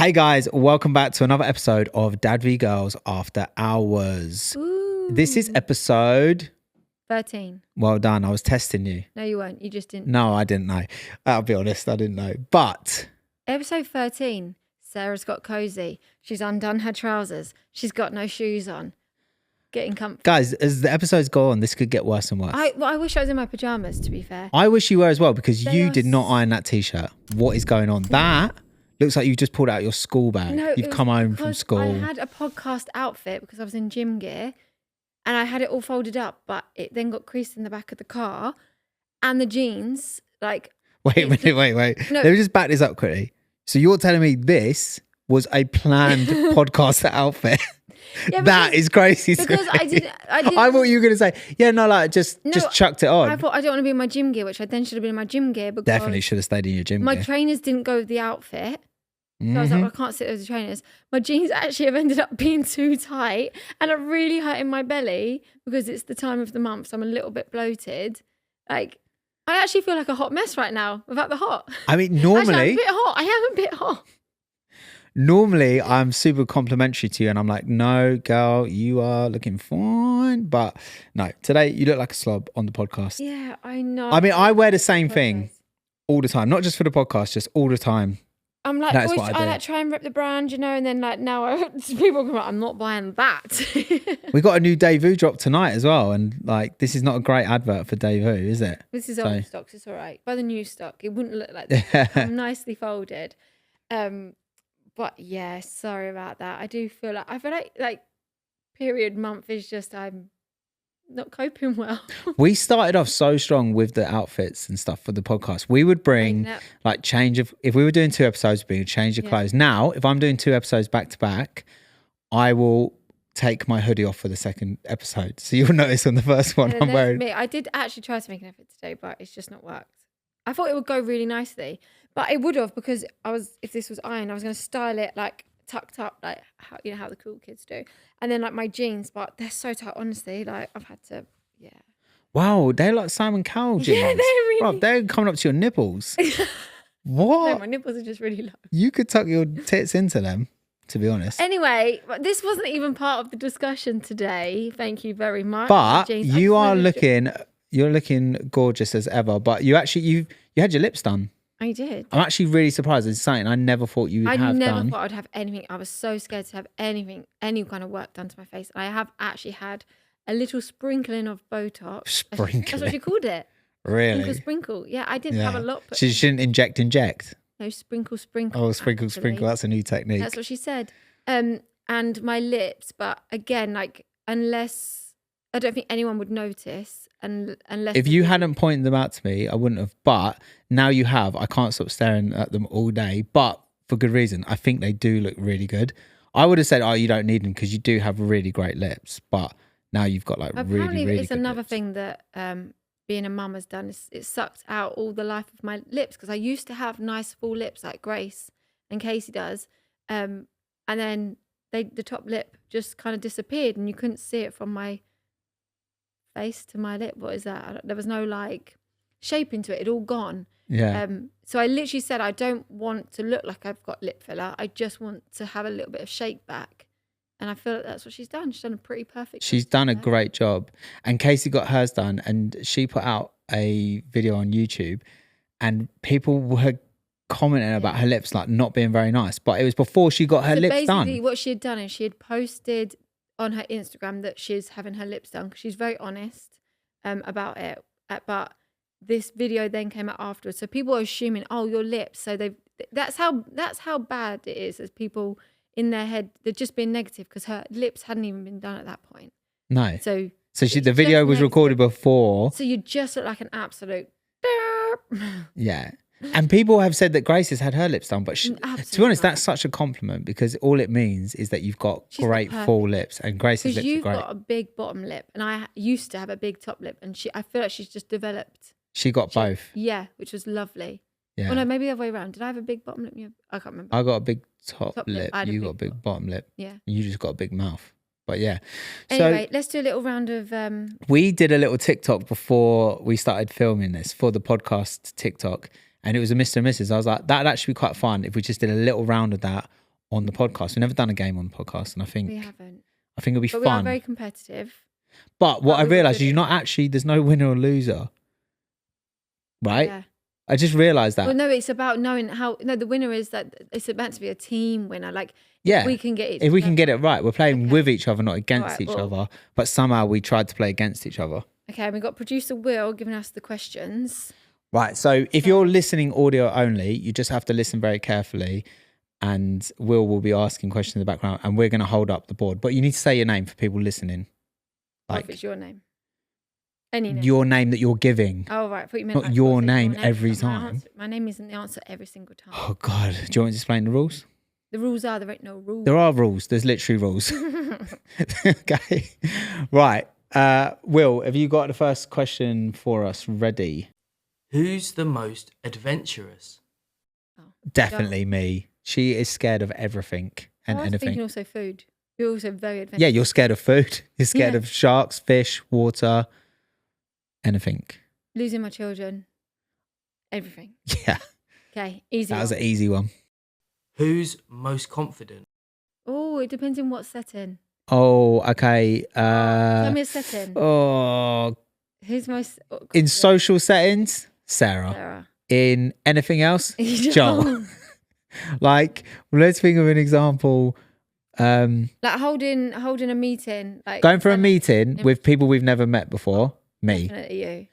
Hey guys, welcome back to another episode of DadVGirls After Hours. Ooh. This is episode 13. Well done. I was testing you. No, you weren't. You just didn't. No, I didn't know. I'll be honest, I didn't know. But Episode 13. Sarah's got cozy. She's undone her trousers. She's got no shoes on. Getting comfy. guys, as the episodes go on, this could get worse and worse. I wish I was in my pajamas, to be fair. I wish you were as well, because They you are did not iron that t-shirt. What is going on? That looks like you just pulled out your school bag. No, You've come home from school. I had a podcast outfit because I was in gym gear and I had it all folded up, but it then got creased in the back of the car, and the jeans, like... Wait a minute, wait. No. Let me just back this up quickly. So you're telling me this was a planned podcast outfit? Yeah, That is crazy. Because I didn't. I thought you were going to say, yeah, no, like just chucked it on. I thought I don't want to be in my gym gear, which I then should have been in my gym gear because Definitely should have stayed in your gym my gear. trainers didn't go with the outfit. So I was like, well, I can't sit with the trainers. My jeans actually have ended up being too tight and are really hurting my belly because it's the time of the month, so I'm a little bit bloated. Like, I actually feel like a hot mess right now without the hot. I mean, normally... Actually, I'm a bit hot. I am a bit hot. Normally, I'm super complimentary to you and I'm like, no, girl, you are looking fine. But no, today you look like a slob on the podcast. Yeah, I know. I mean, I wear the same thing all the time, not just for the podcast, just all the time. I'm like, That's always, what I do. like try and rep the brand, you know, and then like now people go, I'm not buying that. We got a new DadVGirls drop tonight as well. And like, this is not a great advert for DadVGirls, is it? This is old stock, so it's all right. Buy the new stock. It wouldn't look like this. I'm nicely folded. But yeah, sorry about that. I feel like period month is just, I'm not coping well. We started off so strong with the outfits and stuff for the podcast. We would bring like if we were doing 2 episodes, we would change the clothes. Now, if I'm doing 2 episodes back to back, I will take my hoodie off for the second episode. So you'll notice on the first one I'm wearing. I did actually try to make an effort today, but it's just not worked. I thought it would go really nicely, but it would have, because if this was iron, I was going to style it like tucked up, like how the cool kids do, and then like my jeans, but they're so tight, honestly. Like I've had to, Wow, they're like Simon Cowell jeans. Yeah, they're really. Bro, they're coming up to your nipples. What? No, my nipples are just really low. You could tuck your tits into them, to be honest. Anyway, this wasn't even part of the discussion today. Thank you very much. But you are looking. You're looking gorgeous as ever. But you had your lips done. I did. I'm actually really surprised. It's something I never thought you would have done. I never thought I'd have anything. I was so scared to have any kind of work done to my face. I have actually had a little sprinkling of Botox. Sprinkling? That's what she called it. Really? Sprinkle. Yeah, I didn't have a lot. But she shouldn't inject. No, sprinkle. Oh, sprinkle. That's a new technique. That's what she said. And my lips, but again, like, unless, I don't think anyone would notice. Unless if you hadn't pointed them out to me, I wouldn't have. But now you have. I can't stop staring at them all day. But for good reason. I think they do look really good. I would have said, oh, you don't need them because you do have really great lips. But now you've got like apparently really it's good another lips. Thing that being a mum has done. It sucked out all the life of my lips, because I used to have nice full lips like Grace and Casey does. And then the top lip just kind of disappeared and you couldn't see it from my face to my lip. What is that? There was no like shape into it. It'd all gone. Yeah. So I literally said, I don't want to look like I've got lip filler. I just want to have a little bit of shape back. And I feel like that's what she's done. She's done a pretty perfect job. She's done a great job. And Casey got hers done and she put out a video on YouTube and people were commenting about her lips like not being very nice. But it was before she got her lips done. Basically what she had done is she had posted on her Instagram that she's having her lips done because she's very honest about it. But this video then came out afterwards, so people are assuming, oh, your lips. So that's how bad it is. As people in their head, they're just being negative because her lips hadn't even been done at that point. No. So the video was recorded before. So you just look like an absolute. Yeah. And people have said that Grace has had her lips done, but to be honest, that's such a compliment because all it means is that you've got great full lips, and Grace's lips are great. Because you've got a big bottom lip, and I used to have a big top lip, and I feel like she's just developed. She got both. Yeah, which was lovely. Yeah. Oh no, maybe the other way around. Did I have a big bottom lip? I can't remember. I got a big top lip. You got a big bottom lip. Yeah. And you just got a big mouth. But yeah. Anyway, let's do a little round of. We did a little TikTok before we started filming this for the podcast TikTok. And it was a Mr. and Mrs. I was like, that'd actually be quite fun if we just did a little round of that on the podcast. We've never done a game on the podcast, and I think we haven't. I think it'll be But fun. we are very competitive. But what I we were realised good is there's no winner or loser. Right? Yeah. I just realised that. Well, no, it's about knowing how. No, the winner is that it's meant to be a team winner. Like, yeah, we can get it. If we can get it right, we're playing Okay. with each other, not against Alright, each well. other. But somehow we tried to play against each other. Okay, and we got producer Will giving us the questions. Right. So if you're listening audio only, you just have to listen very carefully, and will be asking questions in the background, and we're going to hold up the board. But you need to say your name for people listening. What if it's your name? Any name. Your name that you're giving. Oh, right. I thought you meant Not like, your what if it's name your every But time. My name isn't the answer every single time. Oh, God. Do you want me to explain the rules? The rules are there ain't no rules. There are rules. There's literally rules. Okay. Right. Will, have you got the first question for us ready? Who's the most adventurous? Definitely me. She is scared of everything and I was anything. thinking also food. You're also very adventurous. Yeah, you're scared of food. You're scared Yeah. of sharks, fish, water, anything. Losing my children. Everything. Yeah, Okay, easy. that was an easy one. Who's most confident? Oh, it depends on what setting. Oh, okay. Tell me a setting. Oh, Who's most... in social settings, Sarah. Sarah. In anything else, Joel. Like, let's think of an example. Like holding a meeting. Like Going for a meeting with people we've never met before, me. Definitely you.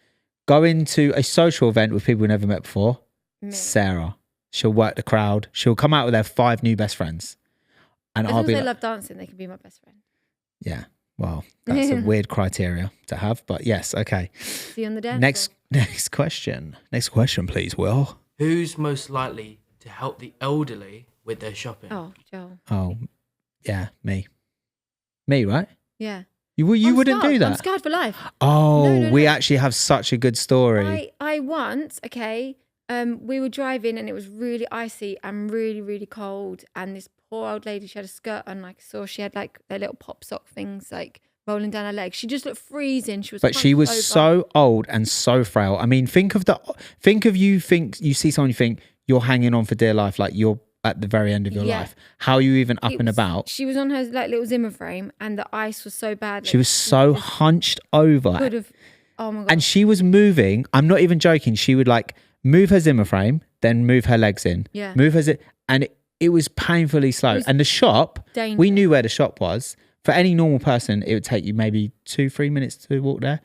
Going to a social event with people we've never met before, Me. Sarah. She'll work the crowd. She'll come out with her 5 new best friends. And As I'll long as be they like, love dancing, they can be my best friend. yeah, well, that's a weird criteria to have. But yes, okay. See you on the dance Next question. Next question, please, Will. Who's most likely to help the elderly with their shopping? floor. Oh, Joel. Oh, yeah, me. Me, right? Yeah. You I'm wouldn't scarred. do that? I'm scarred for life. Oh, No. we actually have such a good story. I once, okay, we were driving and it was really icy and really, really cold. And this poor old lady, she had a skirt on, like I saw she had like their little pop sock things like rolling down her legs. She just looked freezing. She was But she was hunched over. so old and so frail. I mean, think you see someone, you think you're hanging on for dear life, like you're at the very end of your Yeah. life. How are you even up It and was- about? She was on her like little Zimmer frame and the ice was so bad. She was so hunched over. Could have, oh my God. And she was moving. I'm not even joking. She would like move her Zimmer frame, then move her legs in. Yeah. Move her and it was painfully slow. was And the shop, we dangerous. knew where the shop was. For any normal person, it would take you maybe 2-3 minutes to walk there.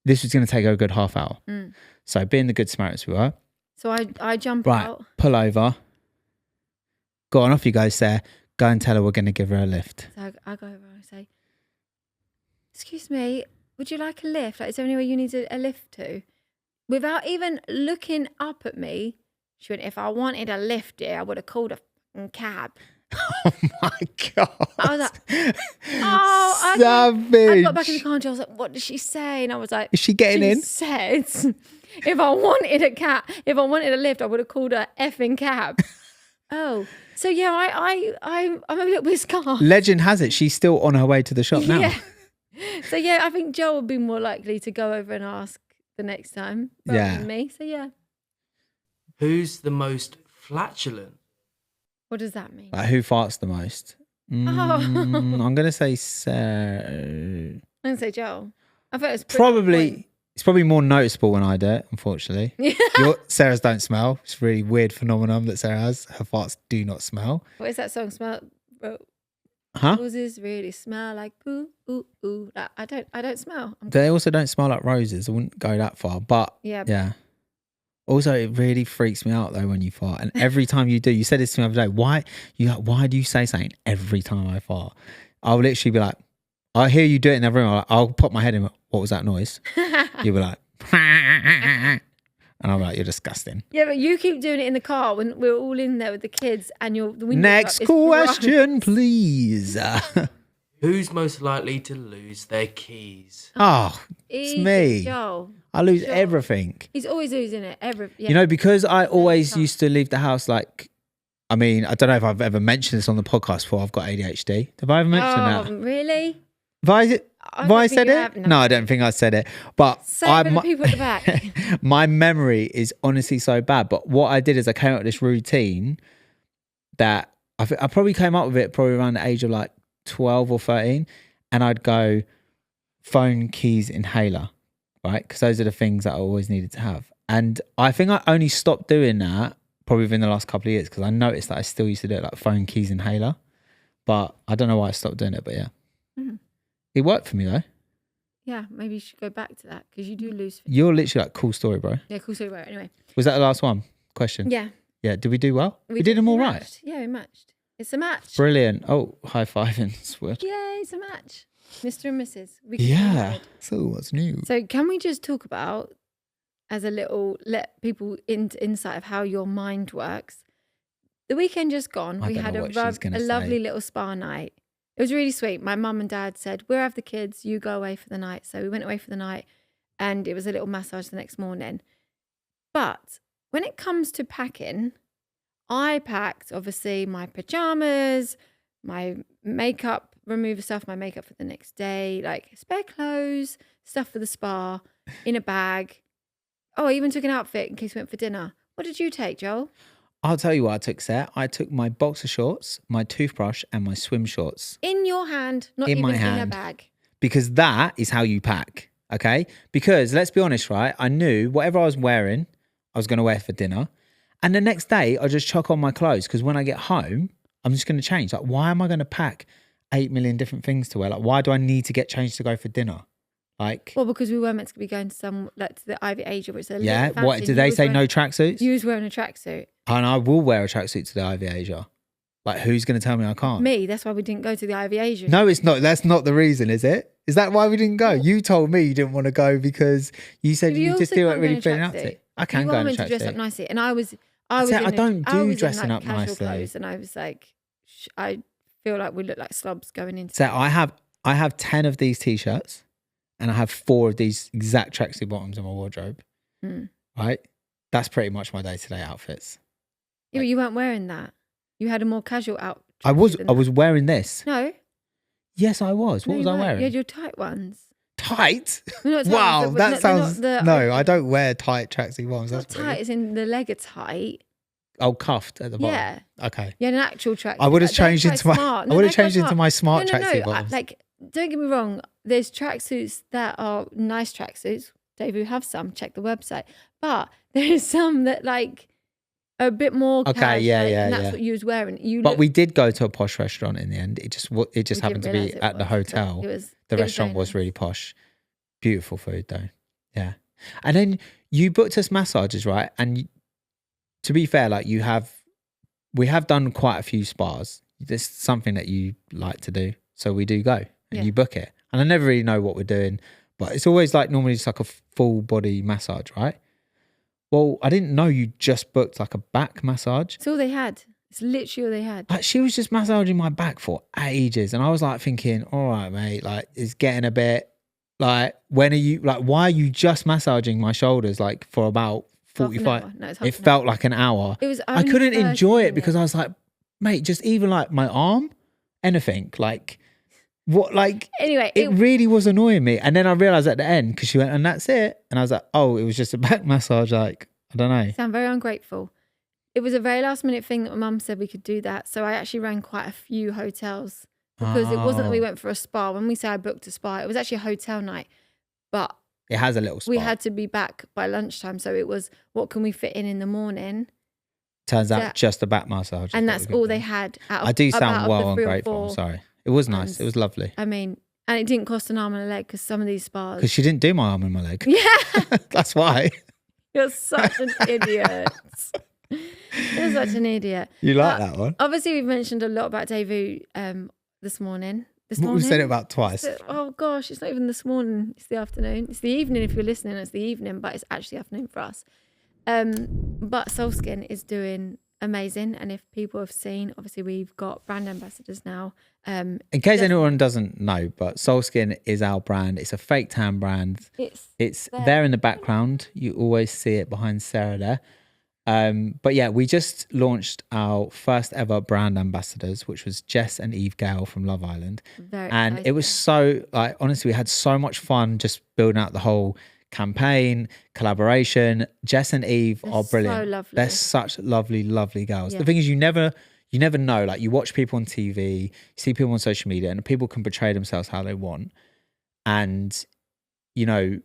This was going to take her a good half hour. Mm. So being the good Samaritans we were, So I jump right, out. pull over. Go on, off you guys there. Go and tell her we're going to give her a lift. So I go over and I say, excuse me, would you like a lift? Like, is there anywhere you need a lift to? Without even looking up at me, she went, if I wanted a lift, dear, I would have called a fucking cab. Oh my God. I was like, oh, Savage. I got back in the car and I was like, what did she say? And I was like, Is she getting in? She said, if I wanted a lift, I would have called a effing cab. Oh, so yeah, I'm a little bit scarred. Legend has it, she's still on her way to the shop now. Yeah. So yeah, I think Joe would be more likely to go over and ask the next time rather than me. So yeah. Who's the most flatulent? What does that mean? Like, who farts the most? I'm going to say Sarah. I'm gonna say Joel. I thought it was pretty Probably, it's probably more noticeable when I do it, unfortunately. Sarah's don't smell. It's a really weird phenomenon that Sarah has. Her farts do not smell. What is that song? Smell. Huh? Roses really smell like poo, ooh, ooh. Like, I don't smell. They also don't smell like roses. I wouldn't go that far, but yeah. Also, it really freaks me out though when you fart. And every time you do, you said this to me the other day. Why do you say something every time I fart? I'll literally be like, I hear you do it in the room. I'll pop my head in. What was that noise? You'll be like, and I'm like, you're disgusting. Yeah, but you keep doing it in the car when we're all in there with the kids and the window. Next question, please. Who's most likely to lose their keys? Oh, it's me. Joel. I lose everything. He's always losing it. You know, because I always used to leave the house like, I mean, I don't know if I've ever mentioned this on the podcast before. I've got ADHD. Have I ever mentioned that? Really? Have I said it? No, I don't think I said it. But say it for the people at the back. My memory is honestly so bad. But what I did is I came up with this routine that I probably came up with it probably around the age of like 12 or 13, and I'd go phone, keys, inhaler, right? Because those are the things that I always needed to have. And I think I only stopped doing that probably within the last couple of years because I noticed that I still used to do it, like phone, keys, inhaler. But I don't know why I stopped doing it, but yeah. Mm-hmm. It worked for me though. Yeah, maybe you should go back to that because you do lose. You're literally like, cool story, bro. Yeah, cool story, bro. Anyway. Was that the last one? Question? Yeah. Yeah, did we do well? We did them all right? Yeah, we matched. It's a match. Brilliant. Oh, high fiving. Sweat. Yeah, it's a match. Mr. and Mrs. Yeah. So what's new? So can we just talk about, as a little, let people into insight of how your mind works. The weekend just gone, we had a lovely little spa night. It was really sweet. My mum and dad said, we'll have the kids, you go away for the night. So we went away for the night and it was a little massage the next morning. But when it comes to packing, I packed obviously my pajamas, my makeup remover stuff, my makeup for the next day, like spare clothes, stuff for the spa in a bag. Oh, I even took an outfit in case we went for dinner. What did you take, Joel? I'll tell you what I took, Sarah. I took my boxer shorts, my toothbrush, and my swim shorts. In your hand, not even in a bag. Because that is how you pack, okay? Because let's be honest, right? I knew whatever I was wearing, I was going to wear for dinner. And the next day, I just chuck on my clothes because when I get home, I'm just going to change. Like, why am I going to pack 8 million different things to wear? Like, why do I need to get changed to go for dinner? Like, well, because we were meant to be going to some, like, to the Ivy Asia, which is a little fancy. What did they say? No tracksuits? You was wearing a tracksuit. And I will wear a tracksuit to the Ivy Asia. Like, who's going to tell me I can't? Me. That's why we didn't go to the Ivy Asia. No, it's not. That's not the reason, is it? Is that why we didn't go? You told me you didn't want to go because you said you just feel like really feeling up to it. I can go in a tracksuit. Dress up nicely, and I don't do dressing up nicely. Clothes, and I was like, I feel like we look like slobs going into. So I have 10 of these t-shirts, and I have 4 of these exact tracksuit bottoms in my wardrobe. Right, that's pretty much my day-to-day outfits. Yeah, but you weren't wearing that. You had a more casual outfit. I was wearing this. No. Yes, I was. What was I wearing? You had your tight ones. Tight? Wow, that sounds... No, I don't wear tight tracksuit bottoms. That's tight, as in the leg are tight. Oh, cuffed at the bottom. Yeah. Okay. Yeah, an actual tracksuit. I would have changed into my smart tracksuit bottoms. Like, don't get me wrong. There's tracksuits that are nice tracksuits. Dave, we have some. Check the website. But there is some that like are a bit more. Okay, yeah. And that's what you was wearing. But we did go to a posh restaurant in the end. It just happened to be at the hotel. The restaurant was really posh. Beautiful food though. Yeah. And then you booked us massages, right? And to be fair, like we have done quite a few spas. This is something that you like to do. So we do go and you book it. And I never really know what we're doing, but it's always like normally just like a full body massage, right? Well, I didn't know you just booked like a back massage. It's all they had. It's literally all they had. Like she was just massaging my back for ages. And I was like thinking, all right, mate, like it's getting a bit like, when are you, like, why are you just massaging my shoulders like for about 45? No, it felt like an hour. It was I couldn't enjoy it because I was like, mate, just even like my arm, anything, like what, like anyway, it really was annoying me. And then I realized at the end because she went, and that's it. And I was like, oh, it was just a back massage. Like, I don't know. Sound very ungrateful. It was a very last minute thing that my mum said we could do that. So I actually rang quite a few hotels because it wasn't that we went for a spa. When we say I booked a spa, it was actually a hotel night, but it has a little spa. We had to be back by lunchtime. So it was, what can we fit in the morning? Turns out just a back massage. And that's all they had. I do sound well ungrateful. I'm sorry. It was nice. It was lovely. I mean, and it didn't cost an arm and a leg because some of these spas. Because she didn't do my arm and my leg. Yeah. That's why. You're such an idiot. You're such an idiot. You like that one? Obviously, we've mentioned a lot about Davu this morning. We've said it about twice. Oh gosh, it's not even this morning. It's the afternoon. It's the evening if you're listening. It's the evening, but it's actually afternoon for us. But Soulskin is doing amazing, and if people have seen, obviously we've got brand ambassadors now. In case anyone doesn't know, but Soulskin is our brand. It's a fake tan brand. It's there in the background. You always see it behind Sarah there. But yeah, we just launched our first ever brand ambassadors, which was Jess and Eve Gale from Love Island. And exciting. It was so, like, honestly, we had so much fun just building out the whole campaign, collaboration. Jess and Eve are brilliant. So lovely. They're such lovely, lovely girls. Yeah. The thing is, you never you never know. Like you watch people on TV, you see people on social media, and people can portray themselves how they want. And, you know,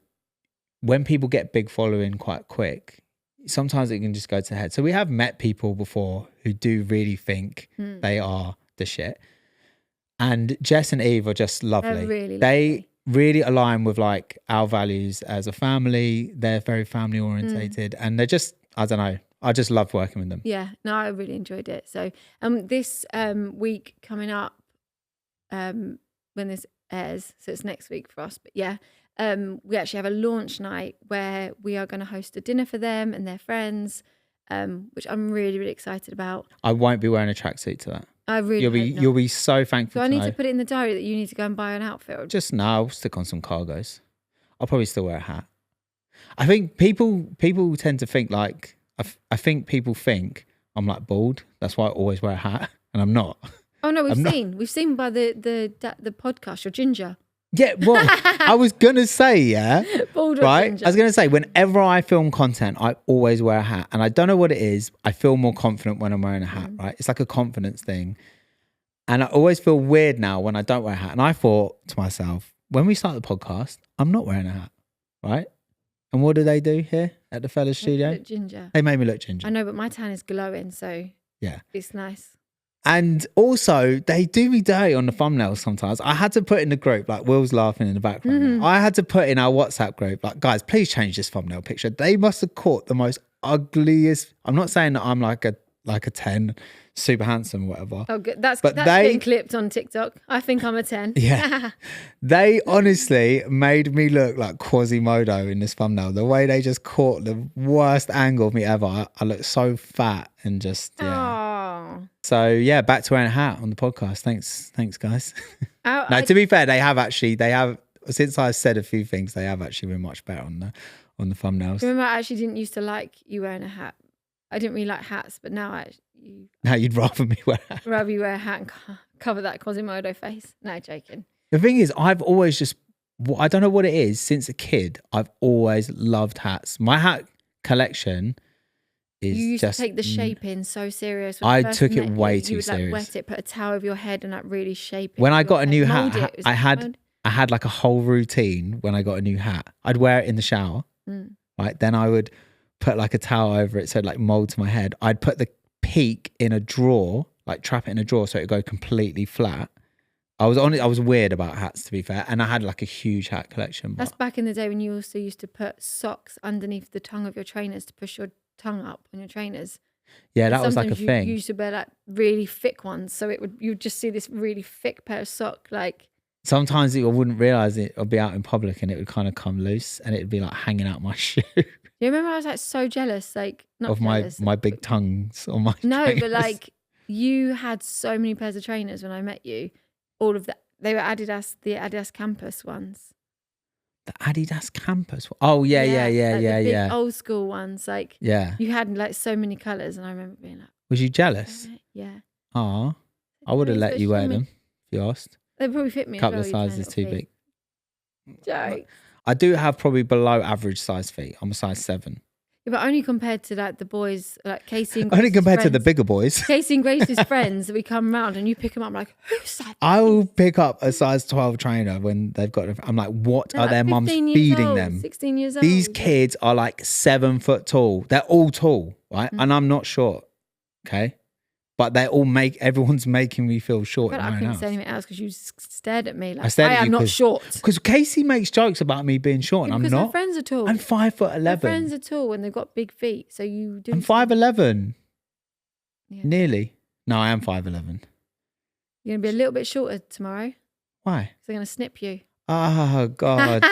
when people get big following quite quick, sometimes it can just go to the head. So we have met people before who do really think they are the shit. And Jess and Eve are just lovely. They really align with like our values as a family. They're very family orientated and they're just, I don't know, I just love working with them. Yeah, no, I really enjoyed it. So this week coming up, when this airs, so it's next week for us, but yeah, we actually have a launch night where we are going to host a dinner for them and their friends, which I'm really, really excited about. I won't be wearing a tracksuit to that. I really you'll be so thankful. So I need to put it in the diary that you need to go and buy an outfit. Or... Just no, I'll stick on some cargos. I'll probably still wear a hat. I think people tend to think like I think people think I'm like bald. That's why I always wear a hat, and I'm not. Oh no, we've seen by the podcast. You're ginger. Yeah, well, I was gonna say, yeah, bald or right. ginger. I was gonna say, whenever I film content, I always wear a hat, and I don't know what it is. I feel more confident when I'm wearing a hat. Right, it's like a confidence thing, and I always feel weird now when I don't wear a hat. And I thought to myself, when we start the podcast, I'm not wearing a hat, right? And what do they do here at the Fellas Studio? Look ginger. They made me look ginger. I know, but my tan is glowing, so yeah, it's nice. And also, they do me dirty on the thumbnails sometimes. I had to put in the group, like Will's laughing in the background. I had to put in our WhatsApp group, like, guys, please change this thumbnail picture. They must have caught the most ugliest. I'm not saying that I'm like a 10, super handsome, whatever. Oh, good. That's getting clipped on TikTok. I think I'm a 10. Yeah. They honestly made me look like Quasimodo in this thumbnail. The way they just caught the worst angle of me ever. I look so fat and just, yeah. Oh. So yeah, back to wearing a hat on the podcast. Thanks guys. To be fair, they have since I've said a few things, they have actually been much better on the thumbnails. Remember, I actually didn't used to like you wearing a hat. I didn't really like hats, but now now you'd rather me wear a hat. Rather you wear a hat and cover that Quasimodo face. No, joking. The thing is, I've always just, I don't know what it is, since a kid, I've always loved hats. My hat collection is you used just... to take the shaping so serious. I took it way too you would, serious. Like, wet it, put a towel over your head and like really shape it. When I got a new hat, I had like a whole routine when I got a new hat. I'd wear it in the shower, right? Then I would put like a towel over it so it like mold to my head. I'd put the peak in a drawer, like trap it in a drawer so it would go completely flat. I was weird about hats, to be fair, and I had like a huge hat collection. That's back in the day when you also used to put socks underneath the tongue of your trainers to push your tongue up on your trainers. Yeah, that was like a thing. You used to wear like really thick ones, so you'd just see this really thick pair of sock. Like sometimes I wouldn't realize it. I'd be out in public and it would kind of come loose and it'd be like hanging out my shoe. You remember I was like so jealous, like not of jealous, my big tongues on my trainers. But like you had so many pairs of trainers when I met you. All of that, they were the Adidas Campus ones. The Adidas Campus. Oh yeah. The big old school ones, like yeah. You had like so many colours, and I remember being like, was you jealous? Yeah. Ah, I would have let you wear them if you asked. They probably fit me. A couple of sizes too big. Joke. I do have probably below average size feet. I'm a size 7. Yeah, but only compared to like the boys, like Casey and Grace's only compared friends. to the bigger boys. Casey and Grace's friends, we come round and you pick them up. I'm like, who's that? I will pick up a size 12 trainer when they've got. I'm like, what are their mums feeding them? 16 years old. These kids are like 7 foot tall. They're all tall, right? And I'm not short. Okay. But everyone's making me feel short. But I couldn't say anything else because you stared at me like I am not short. Because Casey makes jokes about me being short, and I'm not. Because my friends are tall. I'm 5'11". My friends are tall and they've got big feet, so you do. I'm 5'11". Yeah. Nearly. No, I am 5'11". You're gonna be a little bit shorter tomorrow. Why? Because they're gonna snip you. Oh God.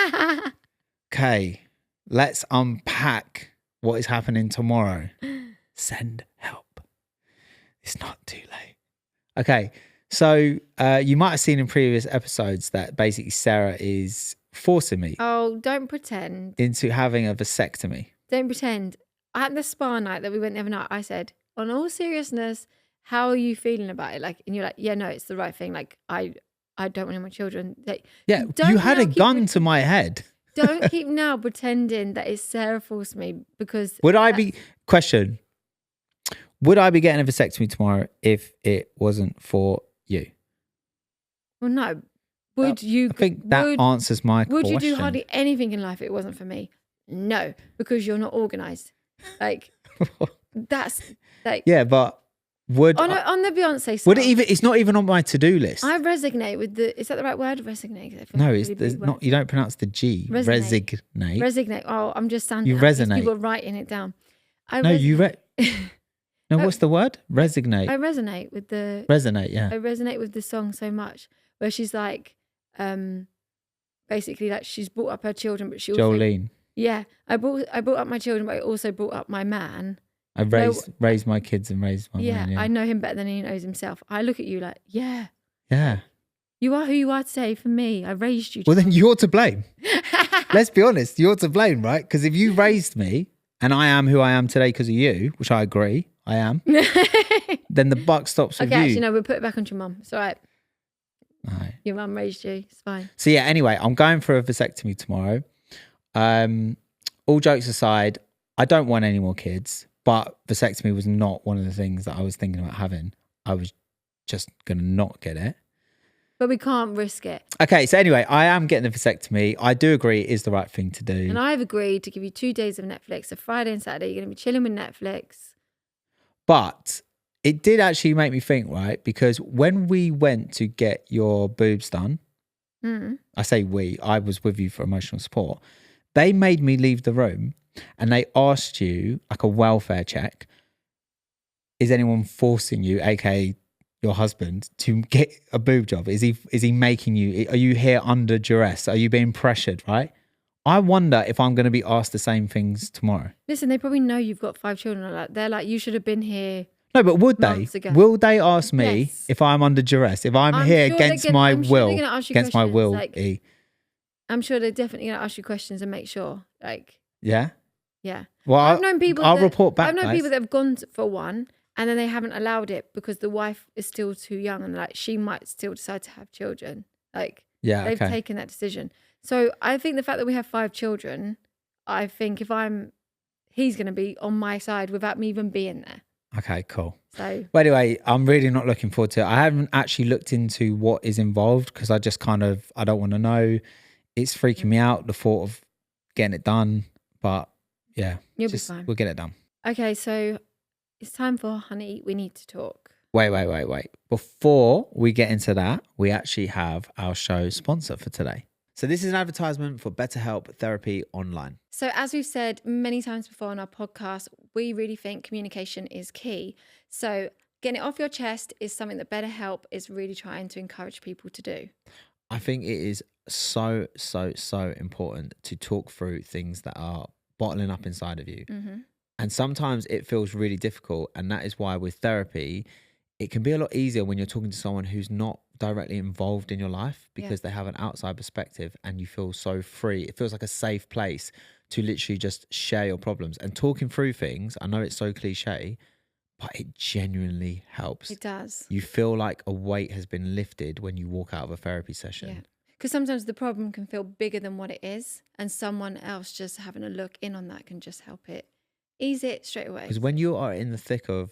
Okay, let's unpack what is happening tomorrow. Send help. It's not too late. Okay, so you might have seen in previous episodes that basically Sarah is forcing me. Oh, don't pretend. Into having a vasectomy. Don't pretend. At the spa night that we went the other night, I said, on all seriousness, how are you feeling about it? Like, and you're like, yeah, no, it's the right thing. Like, I don't want any more children. Like, yeah, you had a gun to my head. Don't keep now pretending that it's Sarah forced me because... Would I be... Question. Would I be getting a vasectomy tomorrow if it wasn't for you? Well, no. Would you? I think that answers my question. Would you do hardly anything in life if it wasn't for me? No, because you're not organised. Like, that's like... Yeah, but would... On the Beyonce song... Would it even... It's not even on my to-do list. I resonate with the... Is that the right word? Resonate? No, it's not... You don't pronounce the G. Resignate. Resonate. Oh, I'm just sounding... You resonate. People writing it down. No, what's the word? Resonate. I resonate with the... Resonate, yeah. I resonate with the song so much, where she's like, basically, like, she's brought up her children, but she also... Jolene. Yeah, I brought up my children, but I also brought up my man. I raised my kids and raised my man. Yeah, I know him better than he knows himself. I look at you like, yeah. Yeah. You are who you are today for me. I raised you. Well, then you're to blame. Let's be honest. You're to blame, right? Because if you raised me and I am who I am today because of you, which I agree, I am, then the buck stops with you. Okay, actually, no, we'll put it back onto your mum. It's all right. All right. Your mum raised you. It's fine. So yeah, anyway, I'm going for a vasectomy tomorrow. All jokes aside, I don't want any more kids, but vasectomy was not one of the things that I was thinking about having. I was just going to not get it. But we can't risk it. Okay, so anyway, I am getting the vasectomy. I do agree it is the right thing to do. And I've agreed to give you 2 days of Netflix. So Friday and Saturday, you're going to be chilling with Netflix. But it did actually make me think, right? Because when we went to get your boobs done, I say we, I was with you for emotional support. They made me leave the room and they asked you, like a welfare check, is anyone forcing you, aka your husband, to get a boob job? Is he making you, are you here under duress? Are you being pressured, right? I wonder if I'm going to be asked the same things tomorrow. Listen, they probably know you've got 5 children. They're like, you should have been here. No, but would they? Will they ask me if I'm under duress? If I'm here sure against my will? Against my will, like, I'm sure they're definitely going to ask you questions and make sure. Like, yeah? Yeah. Well, I'll report back. I've known people that have gone for one and then they haven't allowed it because the wife is still too young and like she might still decide to have children. Like, they've taken that decision. So I think the fact that we have 5 children, I think he's going to be on my side without me even being there. Okay, cool. So, well, anyway, I'm really not looking forward to it. I haven't actually looked into what is involved because I just I don't want to know. It's freaking me out, the thought of getting it done. But yeah, you'll be fine. We'll get it done. Okay, so it's time for Honey, We Need to Talk. Wait. Before we get into that, we actually have our show sponsor for today. So this is an advertisement for BetterHelp Therapy Online. So as we've said many times before on our podcast, we really think communication is key. So getting it off your chest is something that BetterHelp is really trying to encourage people to do. I think it is so important to talk through things that are bottling up inside of you. Mm-hmm. And sometimes it feels really difficult. And that is why with therapy, it can be a lot easier when you're talking to someone who's not directly involved in your life because they have an outside perspective and you feel so free. It feels like a safe place to literally just share your problems and talking through things. I know it's so cliche, but it genuinely helps. It does. You feel like a weight has been lifted when you walk out of a therapy session. Yeah. Because sometimes the problem can feel bigger than what it is, and someone else just having a look in on that can just help it ease it straight away. Because when you are in the thick of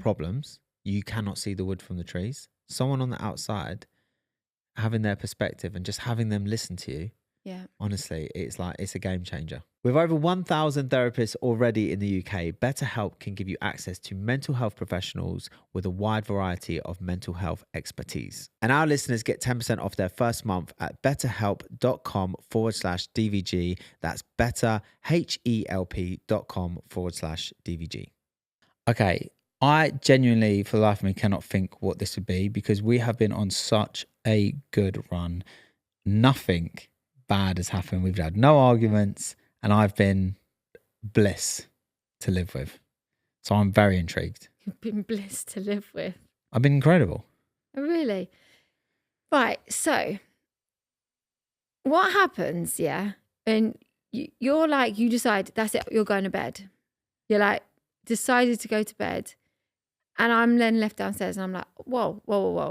problems, you cannot see the wood from the trees. Someone on the outside having their perspective and just having them listen to you. Yeah. Honestly, it's a game changer. With over 1,000 therapists already in the UK, BetterHelp can give you access to mental health professionals with a wide variety of mental health expertise. And our listeners get 10% off their first month at betterhelp.com/DVG. That's betterhelp.com/DVG. Okay. I genuinely, for the life of me, cannot think what this would be because we have been on such a good run. Nothing bad has happened. We've had no arguments and I've been bliss to live with. So I'm very intrigued. You've been bliss to live with. I've been incredible. Oh, really? Right. So what happens, and you're like, you decide, that's it, you're going to bed. You're like, decided to go to bed. And I'm then left downstairs and I'm like, whoa.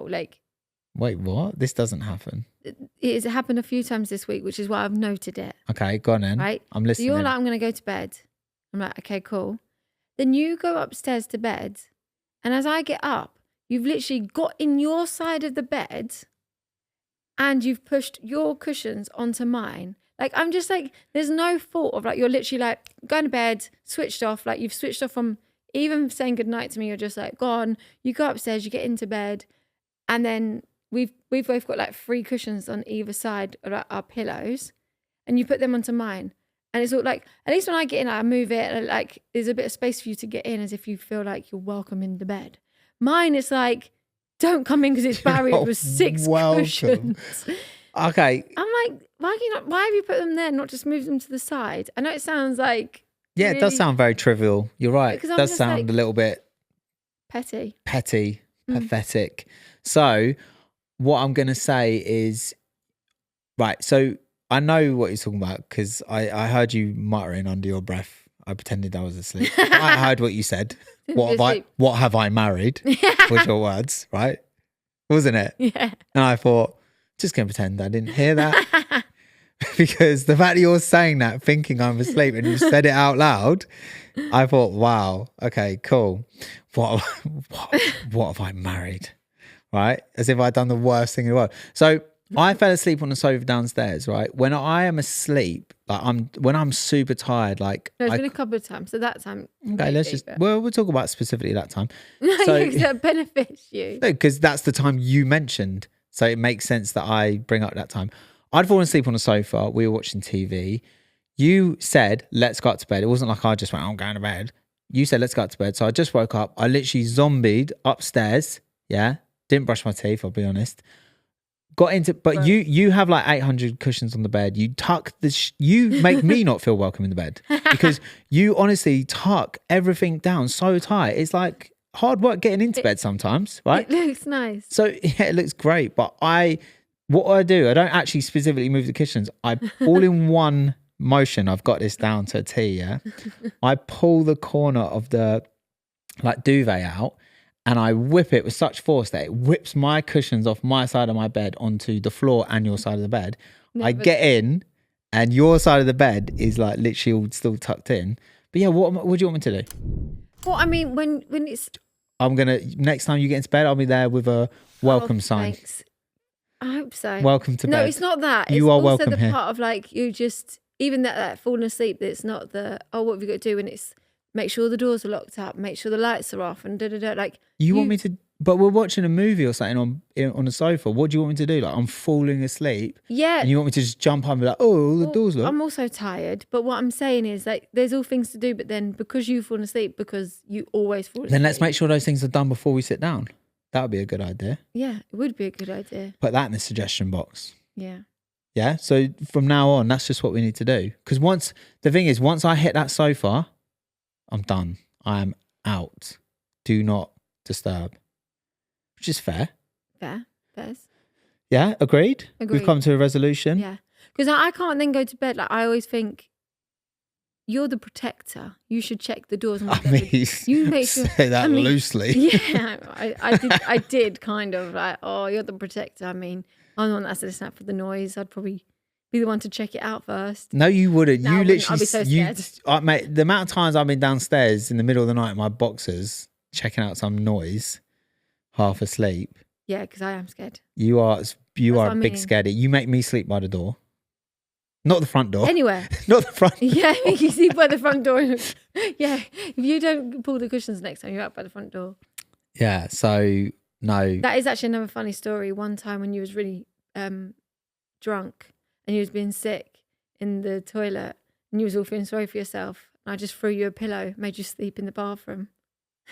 Like, wait, what? This doesn't happen. It has happened a few times this week, which is why I've noted it. Okay, go on then. Right? I'm listening. So you're like, I'm going to go to bed. I'm like, okay, cool. Then you go upstairs to bed And as I get up, you've literally got in your side of the bed and you've pushed your cushions onto mine. Like, I'm just like, there's no thought of like, you're literally like going to bed, switched off. Like, you've switched off from even saying goodnight to me. You're just like gone. You go upstairs, you get into bed. And then we've both got like 3 cushions on either side of like, our pillows. And you put them onto mine. And it's all like, at least when I get in, I move it. And like, there's a bit of space for you to get in as if you feel like you're welcome in the bed. Mine is like, don't come in because it's barrier with 6 cushions. Okay. I'm like, why have you put them there, not just move them to the side? I know it sounds like... Yeah, really, it does sound very trivial. You're right. It does sound like, a little bit... petty, pathetic. So what I'm going to say is... Right, so I know what you're talking about because I heard you muttering under your breath. I pretended I was asleep. I heard what you said. What have I married? Was your words, right? Wasn't it? Yeah. And I thought, just going to pretend I didn't hear that. Because the fact that you're saying that, thinking I'm asleep, and you said it out loud, I thought, wow, okay, cool. What have I married? Right? As if I'd done the worst thing in the world. So I fell asleep on the sofa downstairs, right? When I am asleep, like when I'm super tired, like... No, it's been a couple of times. So that time... Okay, let's just... Well, we'll talk about specifically that time. So that benefits you. No, because that's the time you mentioned. So it makes sense that I bring up that time. I'd fallen asleep on the sofa. We were watching TV. You said, let's go up to bed. It wasn't like I just went, I'm going to bed. You said, let's go up to bed. So I just woke up. I literally zombied upstairs. Yeah. Didn't brush my teeth, I'll be honest. Got into, but right. you have like 800 cushions on the bed. You tuck you make me not feel welcome in the bed because you honestly tuck everything down so tight. It's like hard work getting into bed sometimes, right? It looks nice. So yeah, it looks great. But what I do, I don't actually specifically move the cushions. I all in one motion. I've got this down to a T. Yeah, I pull the corner of the like duvet out. And I whip it with such force that it whips my cushions off my side of my bed onto the floor and your side of the bed. I get in and your side of the bed is like literally all still tucked in. But yeah, what do you want me to do? Well, I mean, when it's... Next time you get into bed, I'll be there with a welcome sign. Thanks. I hope so. Welcome to bed. No, it's not that. You are welcome here. It's also the part of like, you just, even that falling asleep, it's not the, oh, what have you got to do? And it's, make sure the doors are locked up, make sure the lights are off, and da-da-da. Like, you want me to, but we're watching a movie or something on the sofa. What do you want me to do? Like, I'm falling asleep. Yeah. And you want me to just jump up and be like, oh, the doors locked. I'm also tired. But what I'm saying is, like, there's all things to do, but then because you've fallen asleep, because you always fall asleep. Then let's make sure those things are done before we sit down. That would be a good idea. Yeah, it would be a good idea. Put that in the suggestion box. Yeah. Yeah. So from now on, that's just what we need to do. Because once I hit that sofa, I'm done. I am out. Do not disturb. Which is fair. Fairs. Yeah, agreed. We've come to a resolution. Yeah. Because I can't then go to bed. Like, I always think, you're the protector. You should check the doors. And you make sure. Say that loosely. Yeah, I did kind of like, oh, you're the protector. I mean, I'm the one that has to listen out for the noise. I'd probably be the one to check it out first. No, you wouldn't. No, you literally, I'd be so scared. Mate, the amount of times I've been downstairs in the middle of the night in my boxers checking out some noise, half asleep. Yeah, because I am scared. You are a big scaredy. You make me sleep by the door. Not the front door. Anywhere. Not the front door. Yeah, you sleep by the front door. Yeah, if you don't pull the cushions next time, you're out by the front door. Yeah, so no. That is actually another funny story. One time when you was really drunk and you was being sick in the toilet and you was all feeling sorry for yourself, and I just threw you a pillow, made you sleep in the bathroom.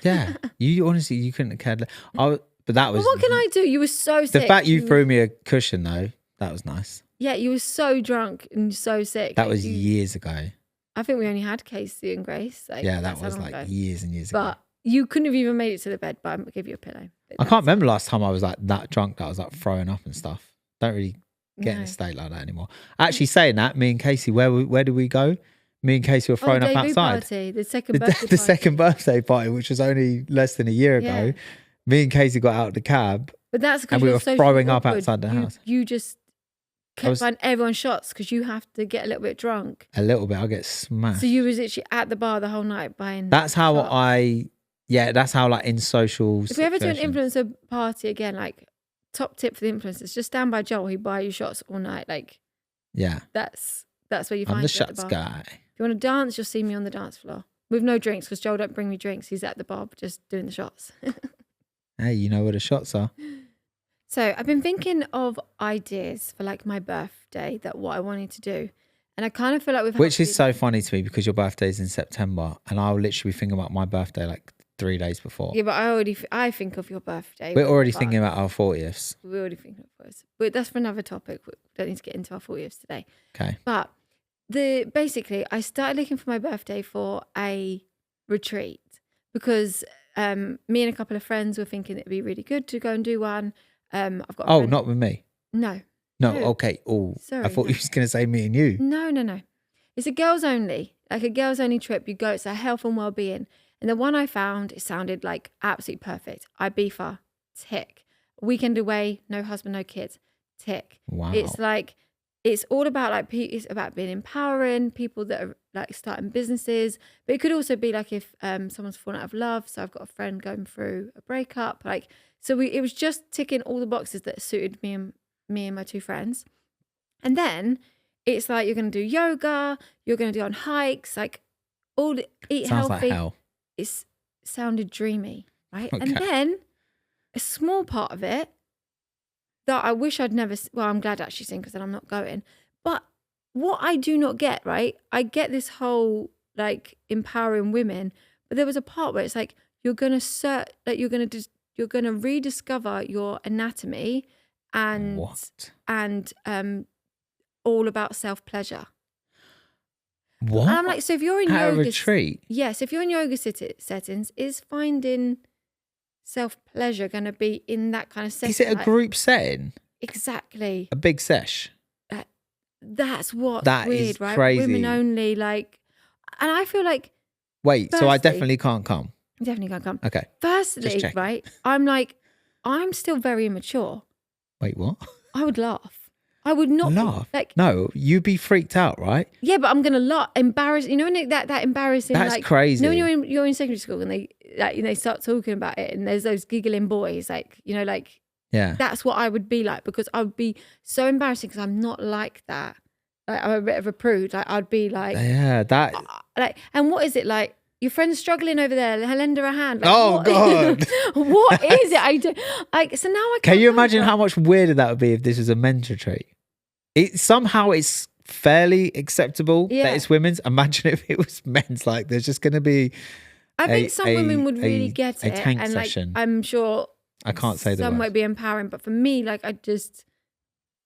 Yeah, you honestly, you couldn't have cared. But that was... Well, what can I do? You were so sick. The fact you threw me a cushion though, that was nice. Yeah, you were so drunk and so sick. That was years ago. I think we only had Casey and Grace. Like, yeah, that was like years and years ago. But you couldn't have even made it to the bed, but I gave you a pillow. I can't remember last time I was like that drunk that I was like throwing up and stuff. Don't really get in a state like that anymore. Actually, saying that, me and Casey, where did we go? Me and Casey were throwing up outside. Party, the second birthday party. The second birthday party, which was only less than a year ago. Yeah. Me and Casey got out of the cab. But that's because we were throwing up outside the house. You just kept buying everyone shots because you have to get a little bit drunk. A little bit, I'll get smashed. So you was literally at the bar the whole night buying. That's how I Yeah, that's how like in social If we ever do an situations. influencer party again, like top tip for the influencers, just stand by Joel. He buy you shots all night. Like Yeah. that's where you I'm find the me at shots bar. guy. If you want to dance, you'll see me on the dance floor with no drinks because Joel don't bring me drinks. He's at the bar just doing the shots. Hey, you know where the shots are. So I've been thinking of ideas for like my birthday that what I wanted to do. And I kind of feel like we've had Which is to- so funny to me because your birthday is in September and I'll literally be thinking about my birthday like 3 days before. Yeah, but I think of your birthday. We're already but thinking about our 40th. We're already thinking of us. But that's for another topic. We don't need to get into our 40th today. Okay. But basically, I started looking for my birthday for a retreat because me and a couple of friends were thinking it'd be really good to go and do one. I've got a friend- not with me. No. No, No. okay. Oh, Sorry, I thought no. you was going to say me and you. No. It's a girls only, like a girls only trip. You go, it's a health and well-being. And the one I found, it sounded like absolutely perfect. Ibiza, tick. Weekend away, no husband, no kids, tick. Wow. It's like, it's all about like, it's about being empowering people that are like starting businesses. But it could also be like if someone's fallen out of love. So I've got a friend going through a breakup. Like, so it was just ticking all the boxes that suited me and my two friends. And then it's like you're going to do yoga, you're going to do on hikes, like eat Sounds healthy. like hell. It sounded dreamy, right? Okay. And then a small part of it that I wish I'd never, well, I'm glad actually seen because then I'm not going. But what I do not get, right? I get this whole like empowering women, but there was a part where it's like you're going to rediscover your anatomy and What? and all about self-pleasure. What? And I'm like, so if you're in At a yoga retreat? yes, if you're in yoga settings, is finding self-pleasure going to be in that kind of setting? Is it a Like, group setting? exactly. A big sesh? That's what's That weird, is right? crazy. Women only, like, and I feel like Wait, so I Firstly- definitely can't come. I'm definitely gonna come. Okay. Firstly, checking. right? I'm like, I'm still very immature. Wait, what? I would laugh. I would not Laugh? like. No, you'd be freaked out, right? Yeah, but I'm gonna laugh. Embarrass. You know, when that embarrassing. That's like, crazy. You know, when you're in secondary school and they start talking about it, and there's those giggling boys, like like Yeah. that's what I would be like because I would be so embarrassing because I'm not like that. Like I'm a bit of a prude. Like I'd be like, Yeah, that. like, and what is it like? Your friend's struggling over there. Lend her a hand. Like, Oh, what- God. what is it? I do. Like so now I. Can can't you go imagine for how it. much weirder that would be if this was a men's retreat? Somehow it's fairly acceptable Yeah. that it's women's. Imagine if it was men's. Like there's just going to be. I think some women would really get a it, tank and like session. I'm sure I can't say the some word. might be empowering, but for me, like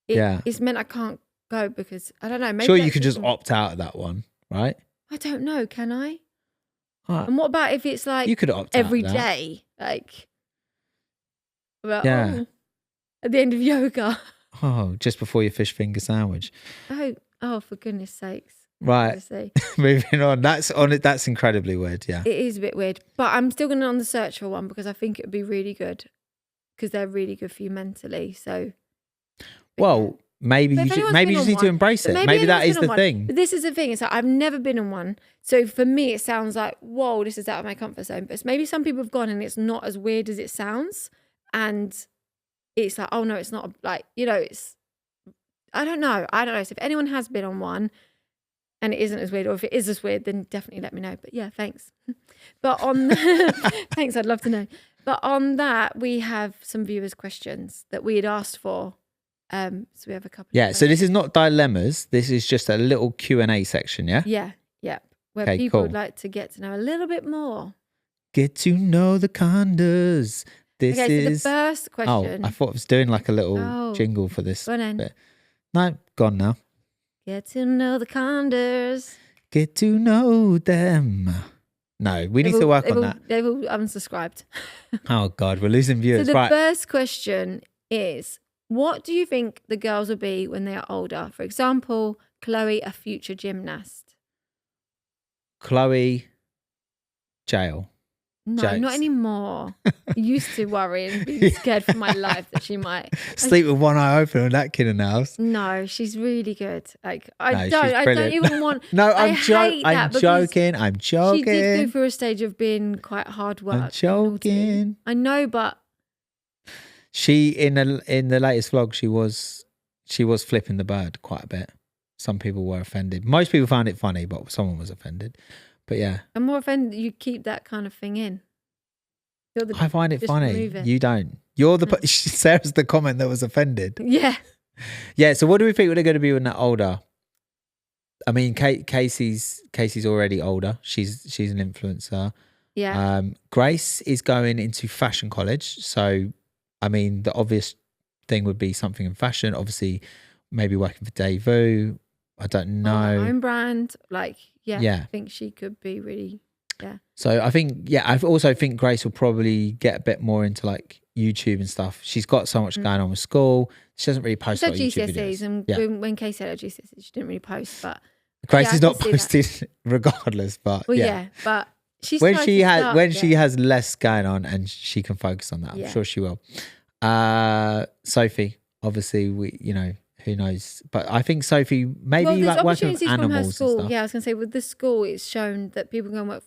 it's meant I can't go because I don't know. Maybe Sure, you that's could just opt out of that one, right? I don't know. Can I? Uh, And what about if it's like you could opt every out of that. day, like, well, Yeah. at the end of yoga? Oh, just before your fish finger sandwich. Oh, for goodness sakes! Right. Honestly. Moving on. That's incredibly weird. Yeah. It is a bit weird, but I'm still going to on the search for one because I think it would be really good because they're really good for you mentally. So, Well, maybe But you if just, anyone's maybe been you just on need to one- embrace but it. Maybe that anyone's is been the on one. thing. But this is the thing. It's like I've never been on one, so for me, it sounds like whoa, this is out of my comfort zone. But maybe some people have gone and it's not as weird as it sounds, and it's like oh no, it's not like it's. I don't know. So if anyone has been on one. And it isn't as weird, or if it is as weird, then definitely let me know. But yeah, thanks. But on thanks, I'd love to know. But on that, we have some viewers' questions that we had asked for. So we have a couple. Yeah. of So this is not dilemmas. This is just a little Q&A section. Yeah. yeah, where Okay, people cool. would like to get to know a little bit more. Get to know the condos. This Okay, so the is. first Oh, question. I thought I was doing like a little Oh. jingle for this. Go on then. bit. No, gone now. Get to know the Condors. Get to know them. No, we need to work on that. They've all unsubscribed. Oh God, we're losing So viewers. the Right. first question is, what do you think the girls will be when they are older? For example, Chloe, a future gymnast. Chloe, jail. No, jokes? not anymore. I used to worry and be scared for my life that she might sleep with one eye open on that kid in the house. No, she's really good. Like No, I she's don't brilliant. even want. No, I I'm hate that because joking. I'm joking. She did go through a stage of being quite hard work. I'm joking. I know, but she in the latest vlog, she was flipping the bird quite a bit. Some people were offended. Most people found it funny, but someone was offended. But yeah, I'm more offended that you keep that kind of thing in. I find it funny. You don't. You're the Sarah's the comment that was offended. Yeah. Yeah. So what do we think they're going to be when they're older? I mean, Casey's already older. She's an influencer. Yeah. Grace is going into fashion college. So, I mean, the obvious thing would be something in fashion. Obviously, maybe working for DadVGirls. I don't know. Her own brand. Like, yeah. I think she could be really, yeah. So I think, I also think Grace will probably get a bit more into like YouTube and stuff. She's got so much going on with school. She doesn't really post a lot of YouTube videos. And when Casey had her GCSEs, she didn't really post, but Grace is not posted regardless, but but when she has less going on and she can focus on that, I'm sure she will. Sophie, obviously, who knows? But I think Sophie maybe like working with animals and stuff. Yeah, I was gonna say with the school, it's shown that people can work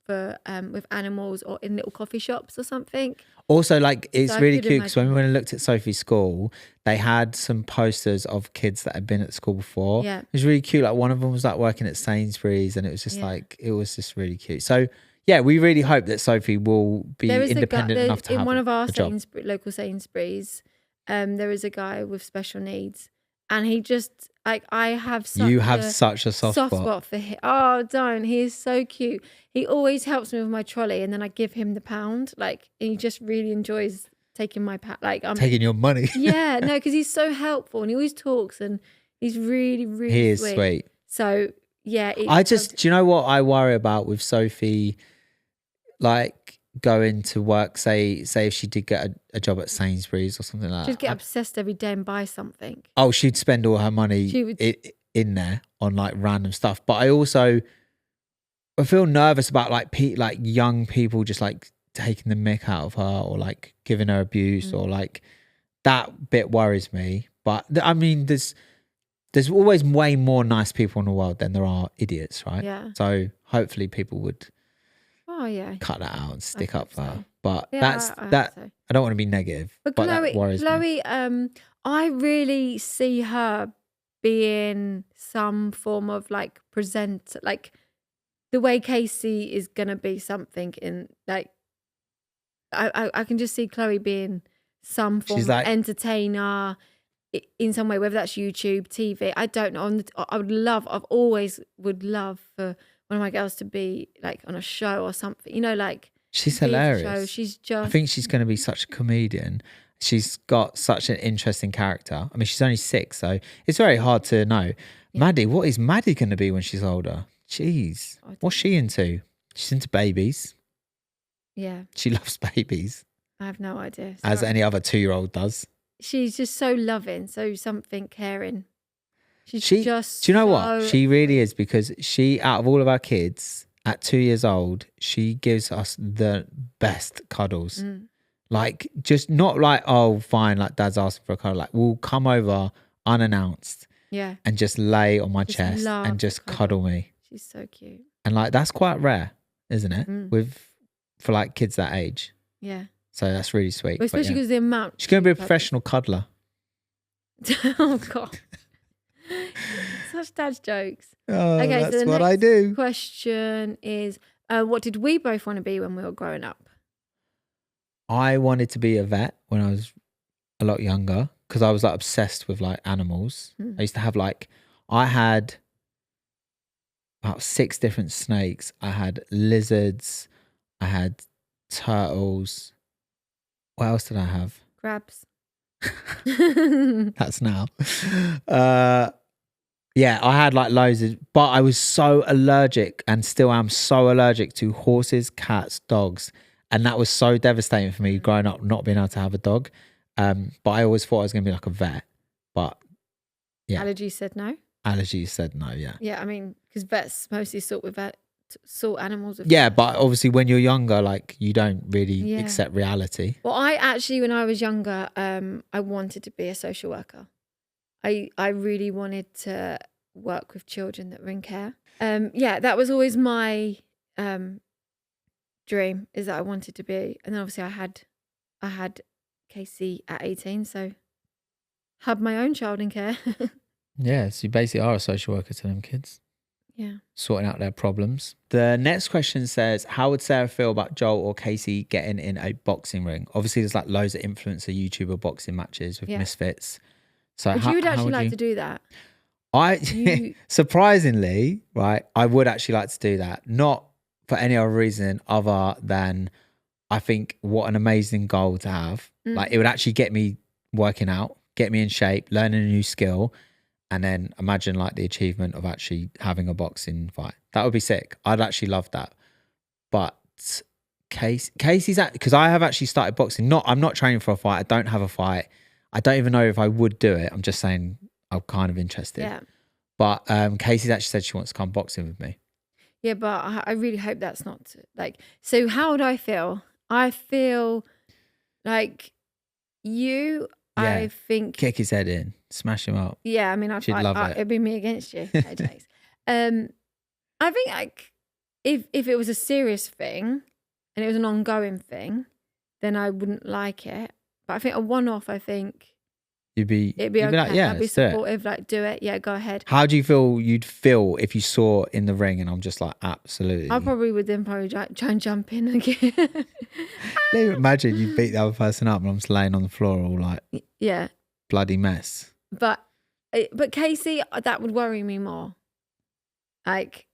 with animals or in little coffee shops or something. Also, like it's really cute because when we went and looked at Sophie's school, they had some posters of kids that had been at school before. Yeah, it was really cute. Like one of them was like working at Sainsbury's, and it was just it was just really cute. So yeah, we really hope that Sophie will be independent enough to have in one of our local Sainsbury's. There is a guy with special needs. And he just like I have such a soft spot for him. Oh, don't! He is so cute. He always helps me with my trolley, and then I give him the pound. Like he just really enjoys taking my like I'm taking your money. Yeah, no, because he's so helpful and he always talks and he's really, really he is sweet. So yeah, do you know what I worry about with Sophie? Like going to work, say if she did get a job at Sainsbury's or something like that. She'd get obsessed every day and buy something. Oh, she'd spend all her money in there on like random stuff. But I feel nervous about like young people just like taking the mick out of her or like giving her abuse or like that bit worries me. But I mean, there's always way more nice people in the world than there are idiots, right? Yeah. So hopefully people would cut that out and stick up for her. But I don't want to be negative, but that worries me. Chloe, I really see her being some form of like like the way Casey is gonna be something in like I can just see Chloe being some form of entertainer in some way, whether that's YouTube, TV. I don't know. I've always would love for one of my girls to be like on a show or something, like she's hilarious. I think she's going to be such a comedian. She's got such an interesting character. I mean, she's only 6, so it's very hard to know. Yeah. Maddie, what is Maddie going to be when she's older? Jeez, what's she into? She's into babies. Yeah, she loves babies. I have no idea. As any other 2-year-old does. She's just so loving, so something caring. Do you know what? She really is, because she, out of all of our kids, at 2 years old, she gives us the best cuddles. Like, just not like, oh, fine, like dad's asking for a cuddle. Like, we'll come over unannounced and just lay on my chest and just cuddle me. She's so cute. And like, that's quite rare, isn't it? For like kids that age. Yeah. So that's really sweet. Well, especially because the amount. She's going to be a professional cuddler. Oh, God. Such dad's jokes. Oh, okay, that's so what I do. Question is, what did we both want to be when we were growing up? I wanted to be a vet when I was a lot younger because I was like obsessed with like animals. I used to have I had about 6 different snakes. I had lizards. I had turtles. What else did I have? Crabs. That's now. Yeah, I had like loads but I was so allergic and still am so allergic to horses, cats, dogs. And that was so devastating for me growing up, not being able to have a dog. But I always thought I was going to be like a vet. But yeah. Allergies said no? Allergies said no, yeah. Yeah, I mean, because vets mostly sort with sort animals with Yeah, but obviously when you're younger, like you don't really Yeah. accept reality. Well, I actually, when I was younger, I wanted to be a social worker. I really wanted to work with children that were in care. Yeah, that was always my dream, is that I wanted to be. And then obviously I had Casey at 18, so had my own child in care. Yeah, so you basically are a social worker to them kids. Yeah. Sorting out their problems. The next question says, how would Sarah feel about Joel or Casey getting in a boxing ring? Obviously, there's like loads of influencer YouTuber boxing matches with misfits. So But you would actually like to do that? Surprisingly, right, I would actually like to do that. Not for any other reason other than I think what an amazing goal to have. Like it would actually get me working out, get me in shape, learning a new skill. And then imagine like the achievement of actually having a boxing fight. That would be sick. I'd actually love that. But Casey's at, because I have actually started boxing. I'm not training for a fight. I don't have a fight. I don't even know if I would do it. I'm just saying I'm kind of interested. Yeah. But Casey's actually said she wants to come boxing with me. Yeah, but I really hope that's not like. So how would I feel? I feel like you. Yeah. I think Kick his head in, smash him up. Yeah, I mean, She'd love it. It'd be me against you. I think like if it was a serious thing and it was an ongoing thing, then I wouldn't like it. But I think a one-off, I think it'd be okay. Like, yeah, I'd be supportive. Like, do it. Yeah, go ahead. How do you feel you'd feel if you saw in the ring and I'm just like, absolutely? I probably would then try and jump in again. Imagine you beat the other person up and I'm just laying on the floor all like, yeah, bloody mess. But Casey, that would worry me more. Like,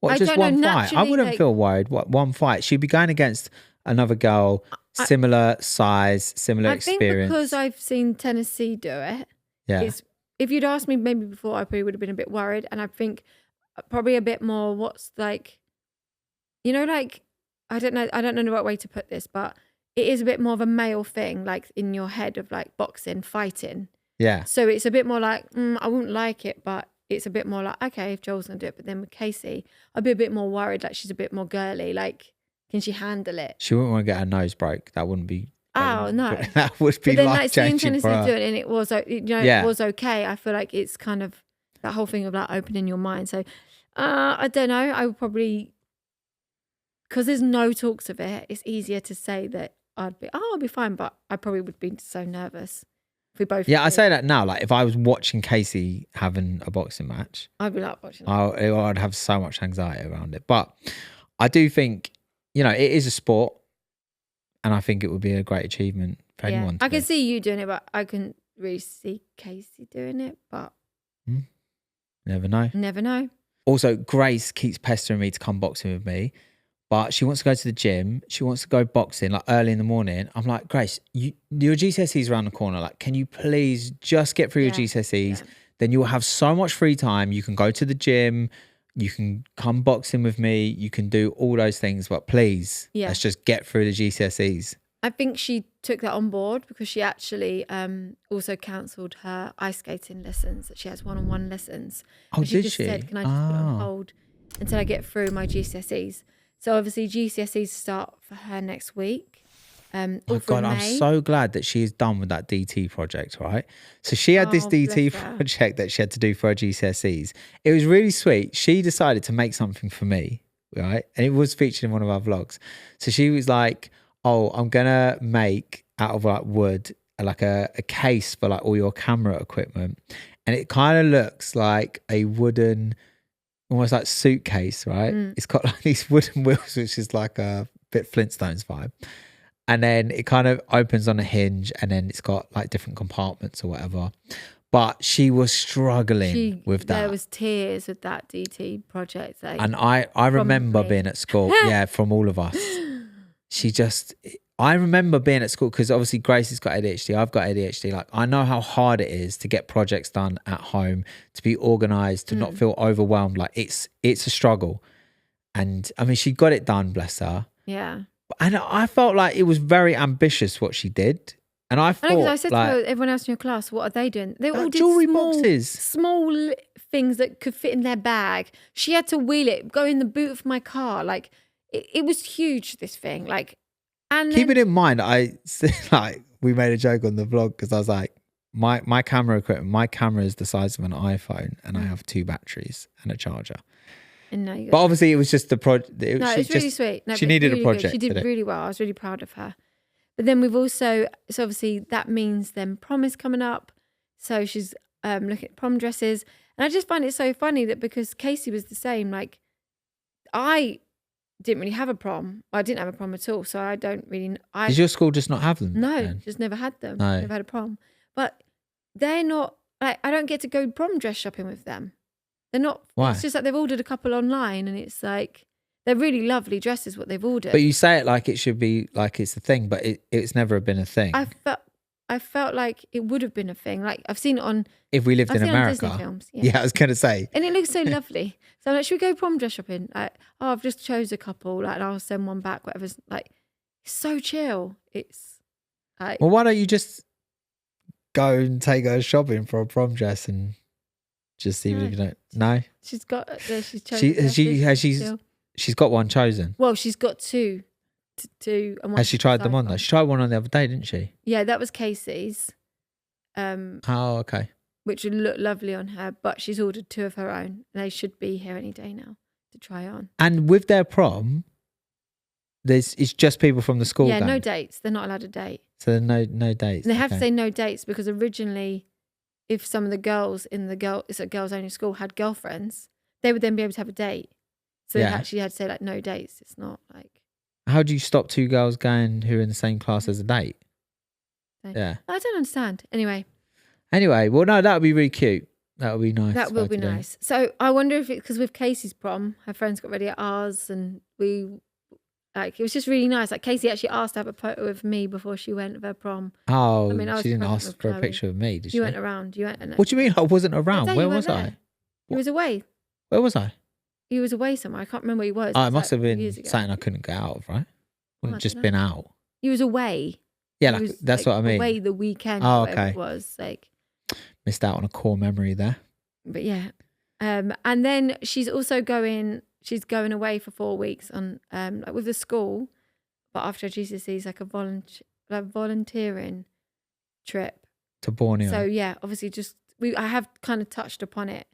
what, just one fight? I wouldn't feel worried. What, one fight? She'd be going against another girl, similar size, similar experience. Think because I've seen Tennessee do it. Yeah. If you'd asked me maybe before, I probably would have been a bit worried. And I think probably a bit more what's like, you know, like, I don't know the right way to put this, but it is a bit more of a male thing, like in your head of like boxing, fighting. Yeah. So it's a bit more like, I wouldn't like it, but it's a bit more like, okay, if Joel's going to do it. But then with Casey, I'd be a bit more worried, like she's a bit more girly. Like, can she handle it? She wouldn't want to get her nose broke. That wouldn't be. Oh, no. That would be life-changing for her. Do it and it was, it was okay. I feel like it's kind of that whole thing of like opening your mind. So I don't know. I would probably, because there's no talks of it, it's easier to say that I'll be fine. But I probably would be so nervous. We both. Yeah, I say that now. Like if I was watching Casey having a boxing match, I'd be like watching. I'd have so much anxiety around it. But I do think, it is a sport, and I think it would be a great achievement for anyone. I can see you doing it, but I couldn't really see Casey doing it. But never know. Never know. Also, Grace keeps pestering me to come boxing with me. But she wants to go to the gym. She wants to go boxing like early in the morning. I'm like, Grace, your GCSEs around the corner. Like, can you please just get through your GCSEs? Yeah. Then you'll have so much free time. You can go to the gym. You can come boxing with me. You can do all those things. But please, let's just get through the GCSEs. I think she took that on board because she actually also cancelled her ice skating lessons. That she has one-on-one lessons. Oh, she just said, can I just put it on hold until I get through my GCSEs? So obviously GCSEs start for her next week. Oh God, I'm so glad that she is done with that DT project, right? So she had this DT project that she had to do for her GCSEs. It was really sweet. She decided to make something for me, right? And it was featured in one of our vlogs. So she was like, oh, I'm going to make out of like wood, like a case for like all your camera equipment. And it kind of looks like a wooden, almost like suitcase, right? It's got like these wooden wheels, which is like a bit Flintstones vibe. And then it kind of opens on a hinge and then it's got like different compartments or whatever. But she was struggling with that. There was tears with that DT project. Like, and I remember being at school, from all of us. I remember being at school because obviously Grace has got ADHD, I've got ADHD. Like I know how hard it is to get projects done at home, to be organised, to not feel overwhelmed. Like it's a struggle. And I mean, she got it done, bless her. Yeah. And I felt like it was very ambitious what she did. And I thought, I know, because I said to everyone else in your class, what are they doing? They all did jewelry boxes, small things that could fit in their bag. She had to wheel it, go in the boot of my car. Like it was huge. This thing, like, and keep it in mind. We made a joke on the vlog because I was like, my camera equipment, my camera is the size of an iPhone, and I have 2 batteries and a charger. And no, but obviously, it was just the project. No, it was really sweet. No, she needed really a project. Good. She did really well. I was really proud of her. But then we've also, so obviously that means then prom is coming up. So she's looking at prom dresses. And I just find it so funny that because Casey was the same, like I didn't really have a prom. I didn't have a prom at all. So I don't really. Does your school just not have them? No, then? just never had them. No. Never had a prom. But they're not, like, I don't get to go prom dress shopping with them. They're not. Why? It's just like they've ordered a couple online and it's like, they're really lovely dresses, what they've ordered. But you say it like it should be, like it's a thing, but it's never been a thing. I felt like it would have been a thing. Like I've seen it on. If we lived in America. Disney films. Yeah, I was going to say. And it looks so lovely. So I'm like, should we go prom dress shopping? Like, oh, I've just chose a couple. Like, and I'll send one back. Whatever's like, it's so chill. It's like. Well, why don't you just go and take her shopping for a prom dress and just even if you don't. No. She's got. She's chosen. She's got one chosen. Well, she's got two. And has she tried them on though? She tried one on the other day, didn't she? Yeah, that was Casey's. Oh, okay. Which would look lovely on her, but she's ordered 2 of her own. They should be here any day now to try on. And with their prom, it's just people from the school. Yeah, no dates. They're not allowed a date. So no dates. And they have to say no dates because originally, if some of the girls in it's a girls only school had girlfriends, they would then be able to have a date. So they actually had to say like no dates. It's not like. How do you stop 2 girls going who are in the same class as a date? Yeah. I don't understand. Anyway, well, no, that would be really cute. That would be nice. That will be nice. So I wonder if because with Casey's prom, her friends got ready at ours, and it was just really nice. Like Casey actually asked to have a photo of me before she went of her prom. Oh, she didn't ask for a picture of me, did she? You weren't around. What do you mean I wasn't around? Where was I? You was away. Where was I? You was away somewhere. I can't remember where you was. Oh, it must have been something I couldn't get out of, right? Wouldn't just been out. You was away. Yeah, that's what I mean. Away the weekend. Oh, okay. It was like missed out on a core memory there. But yeah, and then she's also going. She's going away for 4 weeks on like with the school, but after GCSEs, like a volunteering trip to Borneo. So yeah, obviously, I have kind of touched upon it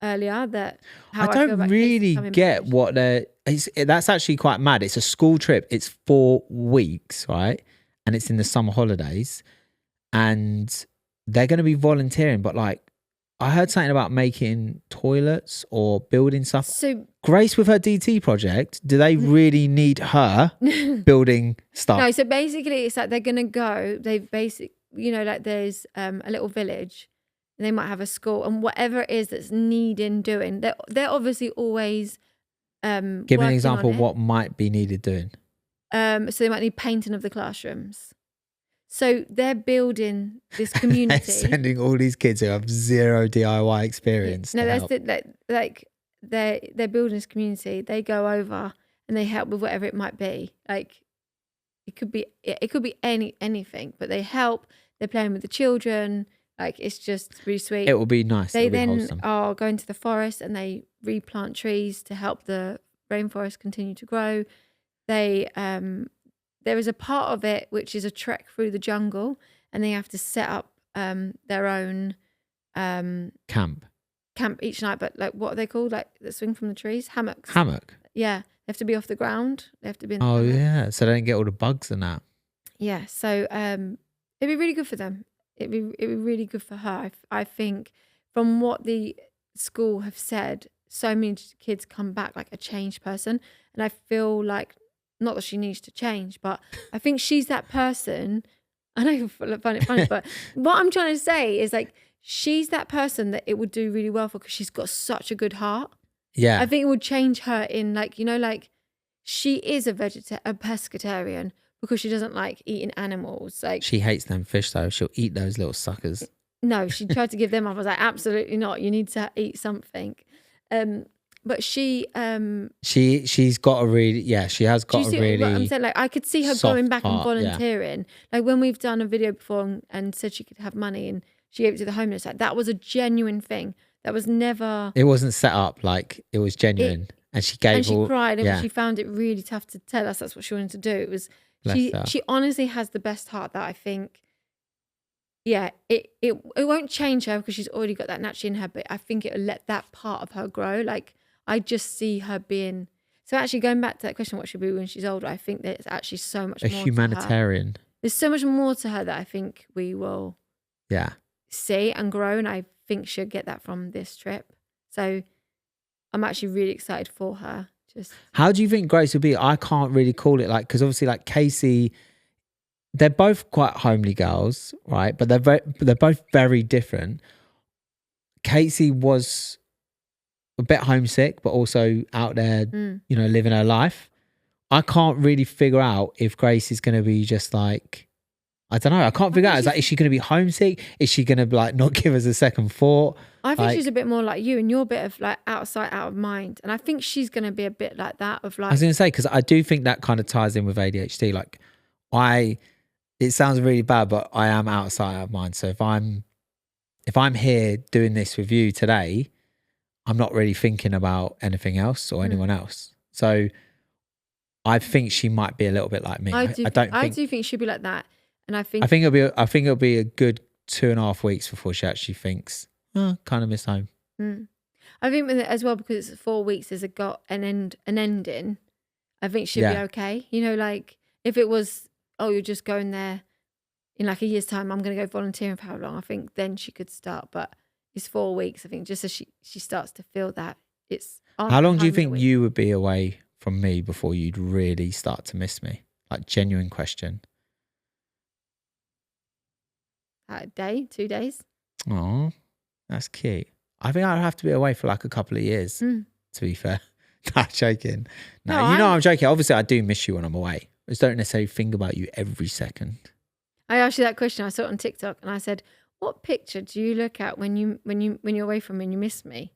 earlier that how I don't really get what that's actually quite mad. It's a school trip. It's 4 weeks, right? And it's in the summer holidays, and they're going to be volunteering. But like, I heard something about making toilets or building stuff. So Grace with her DT project, do they really need her building stuff? No. So basically, it's like they're going to go. Like there's a little village. They might have a school, and whatever it is that's needing doing, they're obviously always give me an example of what might be needed doing. So they might need painting of the classrooms. So they're building this community. Sending all these kids who have zero DIY experience. No, they're building this community. They go over and they help with whatever it might be. Like it could be anything, but they help. They're playing with the children. Like it's just really sweet. It will be nice. They then are going to the forest and they replant trees to help the rainforest continue to grow. There is a part of it which is a trek through the jungle, and they have to set up their own camp each night. But like, what are they called? Like that swing from the trees, hammocks. Hammock. Yeah, they have to be off the ground. They have to be. In the hammock. Yeah, so they don't get all the bugs and that. Yeah, so it'd be really good for them. It'd be really good for her. I think from what the school have said, so many kids come back like a changed person, and I feel like. Not that she needs to change, but I think she's that person. I know you find it funny, but what I'm trying to say is like she's that person that it would do really well for because she's got such a good heart. Yeah, I think it would change her in like like she is a pescatarian because she doesn't like eating animals. Like she hates them fish though. She'll eat those little suckers. No, she tried to give them up. I was like, absolutely not. You need to eat something. But she's got a really, she has got a really. I'm saying, like, I could see her going back and volunteering. Like when we've done a video before and said she could have money and she gave it to the homeless, like that was a genuine thing. That was never. It wasn't set up, like it was genuine, and she gave. And she cried, and she found it really tough to tell us that's what she wanted to do. It was she honestly has the best heart that I think. Yeah, it won't change her because she's already got that naturally in her, but I think it'll let that part of her grow. Like I just see her being. So actually, going back to that question, what she'll be when she's older, I think there's actually so much more. A humanitarian. To her. There's so much more to her that I think we will. Yeah. See and grow, and I think she'll get that from this trip. So I'm actually really excited for her. Just how do you think Grace will be? I can't really call it, like, because obviously, like Casey. They're both quite homely girls, right? But they're both very different. Casey was a bit homesick, but also out there, living her life. I can't really figure out if Grace is going to be just like, I don't know. I can't figure out. Is she going to be homesick? Is she going to like not give us a second thought? I think she's a bit more like you, and you're a bit of like out of sight, out of mind. And I think she's going to be a bit like that of like. I was going to say, because I do think that kind of ties in with ADHD. Like it sounds really bad, but I am out of sight, out of mind. So if I'm here doing this with you today, I'm not really thinking about anything else or anyone else. So I think she might be a little bit like me. I do think she'll be like that, and I think it'll be a good 2.5 weeks before she actually thinks, kind of miss home. I think with it as well, because it's 4 weeks, there's an ending. I think she'll be okay. You know, like if it was, you're just going there in like a year's time, I'm going to go volunteering for how long? I think then she could start, but it's 4 weeks. I think just as she starts to feel that it's. How long do you think you would be away from me before you'd really start to miss me? Like, genuine question. A day, 2 days. Oh, that's cute. I think I'd have to be away for like a couple of years, to be fair. Not joking. No, I'm joking. Obviously, I do miss you when I'm away. I just don't necessarily think about you every second. I asked you that question. I saw it on TikTok, and I said, "What picture do you look at when you're away from me and you miss me?"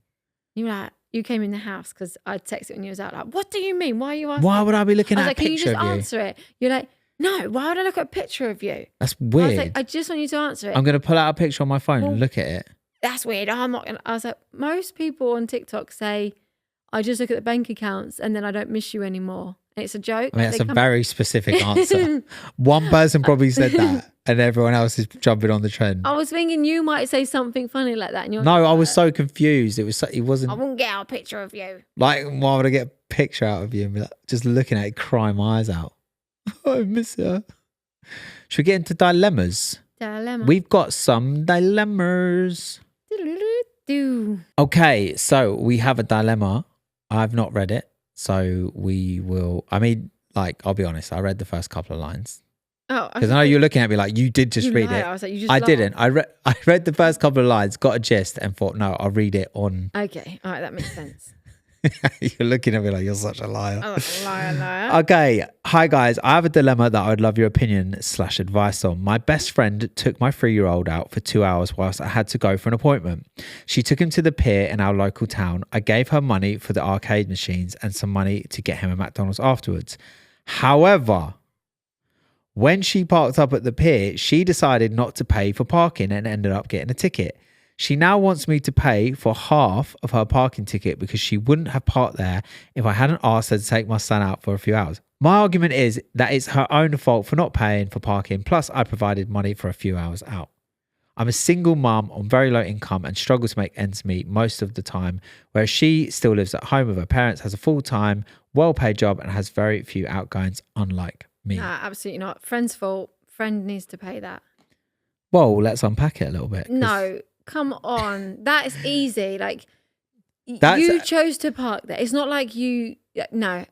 You were like, "You came in the house," because I texted when you was out. Like, what do you mean? Why are you asking? Why would I be looking at a picture of you? Can you just answer it? You're like, "No. Why would I look at a picture of you?" That's weird. I was like, I just want you to answer it. I'm gonna pull out a picture on my phone and look at it. That's weird. I'm not gonna. I was like, most people on TikTok say, "I just look at the bank accounts and then I don't miss you anymore." And it's a joke. I mean, that's a very specific answer. One person probably said that, and everyone else is jumping on the trend. I was thinking you might say something funny like that. And you're I was so confused. It wasn't. I wouldn't get out a picture of you. Like, why would I get a picture out of you and be like, just looking at it, crying my eyes out? I miss her. Should we get into dilemmas? We've got some dilemmas. Okay, so we have a dilemma. I've not read it. So we will, I mean, like, I'll be honest, I read the first couple of lines. Oh, because I know you're looking at me like you did just read it. I was like, you just I didn't. I read the first couple of lines, got a gist, and thought, no, I'll read it on. Okay, all right, that makes sense. You're looking at me like you're such a liar. I'm like a liar. Okay, hi guys. I have a dilemma that I would love your opinion / advice on. My best friend took my 3-year-old out for 2 hours whilst I had to go for an appointment. She took him to the pier in our local town. I gave her money for the arcade machines and some money to get him a McDonald's afterwards. However, when she parked up at the pier, she decided not to pay for parking and ended up getting a ticket. She now wants me to pay for half of her parking ticket because she wouldn't have parked there if I hadn't asked her to take my son out for a few hours. My argument is that it's her own fault for not paying for parking, plus I provided money for a few hours out. I'm a single mum on very low income and struggle to make ends meet most of the time, whereas she still lives at home with her parents, has a full-time, well-paid job and has very few outgoings, unlike me. Nah, absolutely not. Friend's fault. Friend needs to pay that. Well, let's unpack it a little bit. No. Come on, that is easy. Like, you chose to park there. It's not like you. No.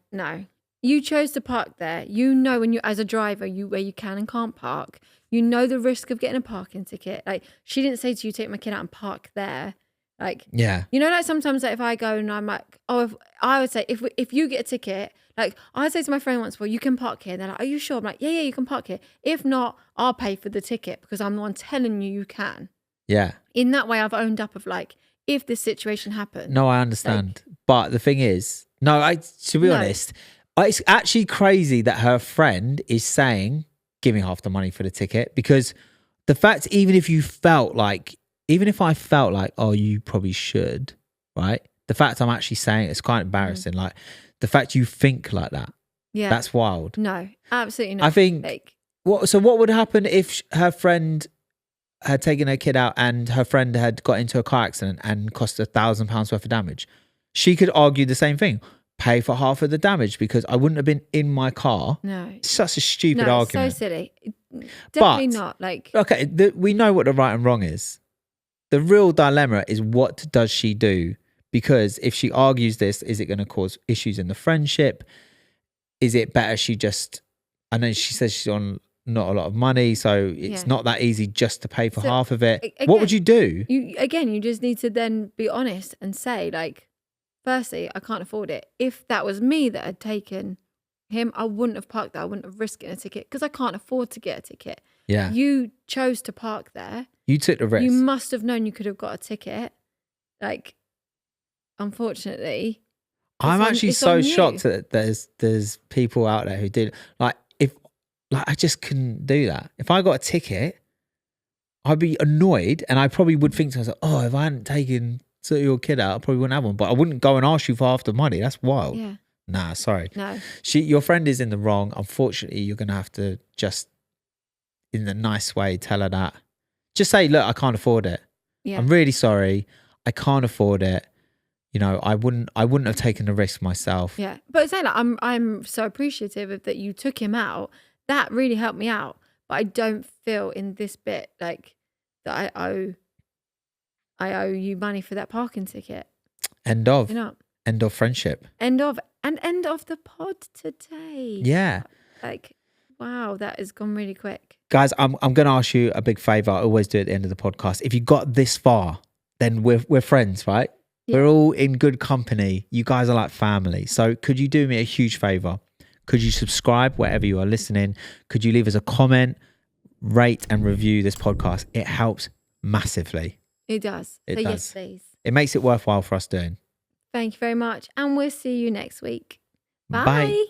You chose to park there. You know, when you, as a driver, where you can and can't park. You know the risk of getting a parking ticket. Like, she didn't say to you, "Take my kid out and park there." Like, yeah, you know, like sometimes, like if I go and I'm like, I would say if you get a ticket, like I'd say to my friend once, "Well, you can park here." And they're like, "Are you sure?" I'm like, "Yeah, you can park here. If not, I'll pay for the ticket because I'm the one telling you can." Yeah. In that way, I've owned up of like, if this situation happened. No, I understand. But the thing is, to be honest, it's actually crazy that her friend is saying, give me half the money for the ticket, because the fact, even if I felt like, oh, you probably should, right? The fact I'm actually saying it's quite embarrassing. Like the fact you think like that. Yeah. That's wild. No, absolutely not. I think, what would happen if her friend had taken her kid out and her friend had got into a car accident and cost £1,000 worth of damage? She could argue the same thing. Pay for half of the damage because I wouldn't have been in my car. No. It's such a stupid argument. So silly. Definitely not. Like, okay, we know what the right and wrong is. The real dilemma is, what does she do? Because if she argues this, is it going to cause issues in the friendship? Is it better she just, I know she says she's on not a lot of money, so it's not that easy just to pay for half of it. Again, what would you do? You just need to then be honest and say, like, firstly, I can't afford it. If that was me that had taken him, I wouldn't have parked there. I wouldn't have risked getting a ticket because I can't afford to get a ticket. Yeah. You chose to park there. You took the risk. You must have known you could have got a ticket. Like, unfortunately, I'm actually so shocked that there's people out there who did. I just couldn't do that. If I got a ticket, I'd be annoyed, and I probably would think to myself, oh, if I hadn't taken your kid out, I probably wouldn't have one. But I wouldn't go and ask you for half the money. That's wild. Yeah. Nah, sorry. No. Your friend is in the wrong. Unfortunately, you're going to have to just, in a nice way, tell her that. Just say, look, I can't afford it. Yeah. I'm really sorry. I can't afford it. You know, I wouldn't have taken the risk myself. Yeah. But saying that, I'm so appreciative of that you took him out. That really helped me out. But I don't feel in this bit like that I owe you money for that parking ticket. End of. End of friendship. End of the pod today. Yeah. Like, wow, that has gone really quick. Guys, I'm going to ask you a big favor. I always do at the end of the podcast. If you got this far, then we're friends, right? Yeah. We're all in good company. You guys are like family. So could you do me a huge favor? Could you subscribe wherever you are listening? Could you leave us a comment, rate and review this podcast? It helps massively. It does. It does. Yes, please. It makes it worthwhile for us doing. Thank you very much. And we'll see you next week. Bye. Bye.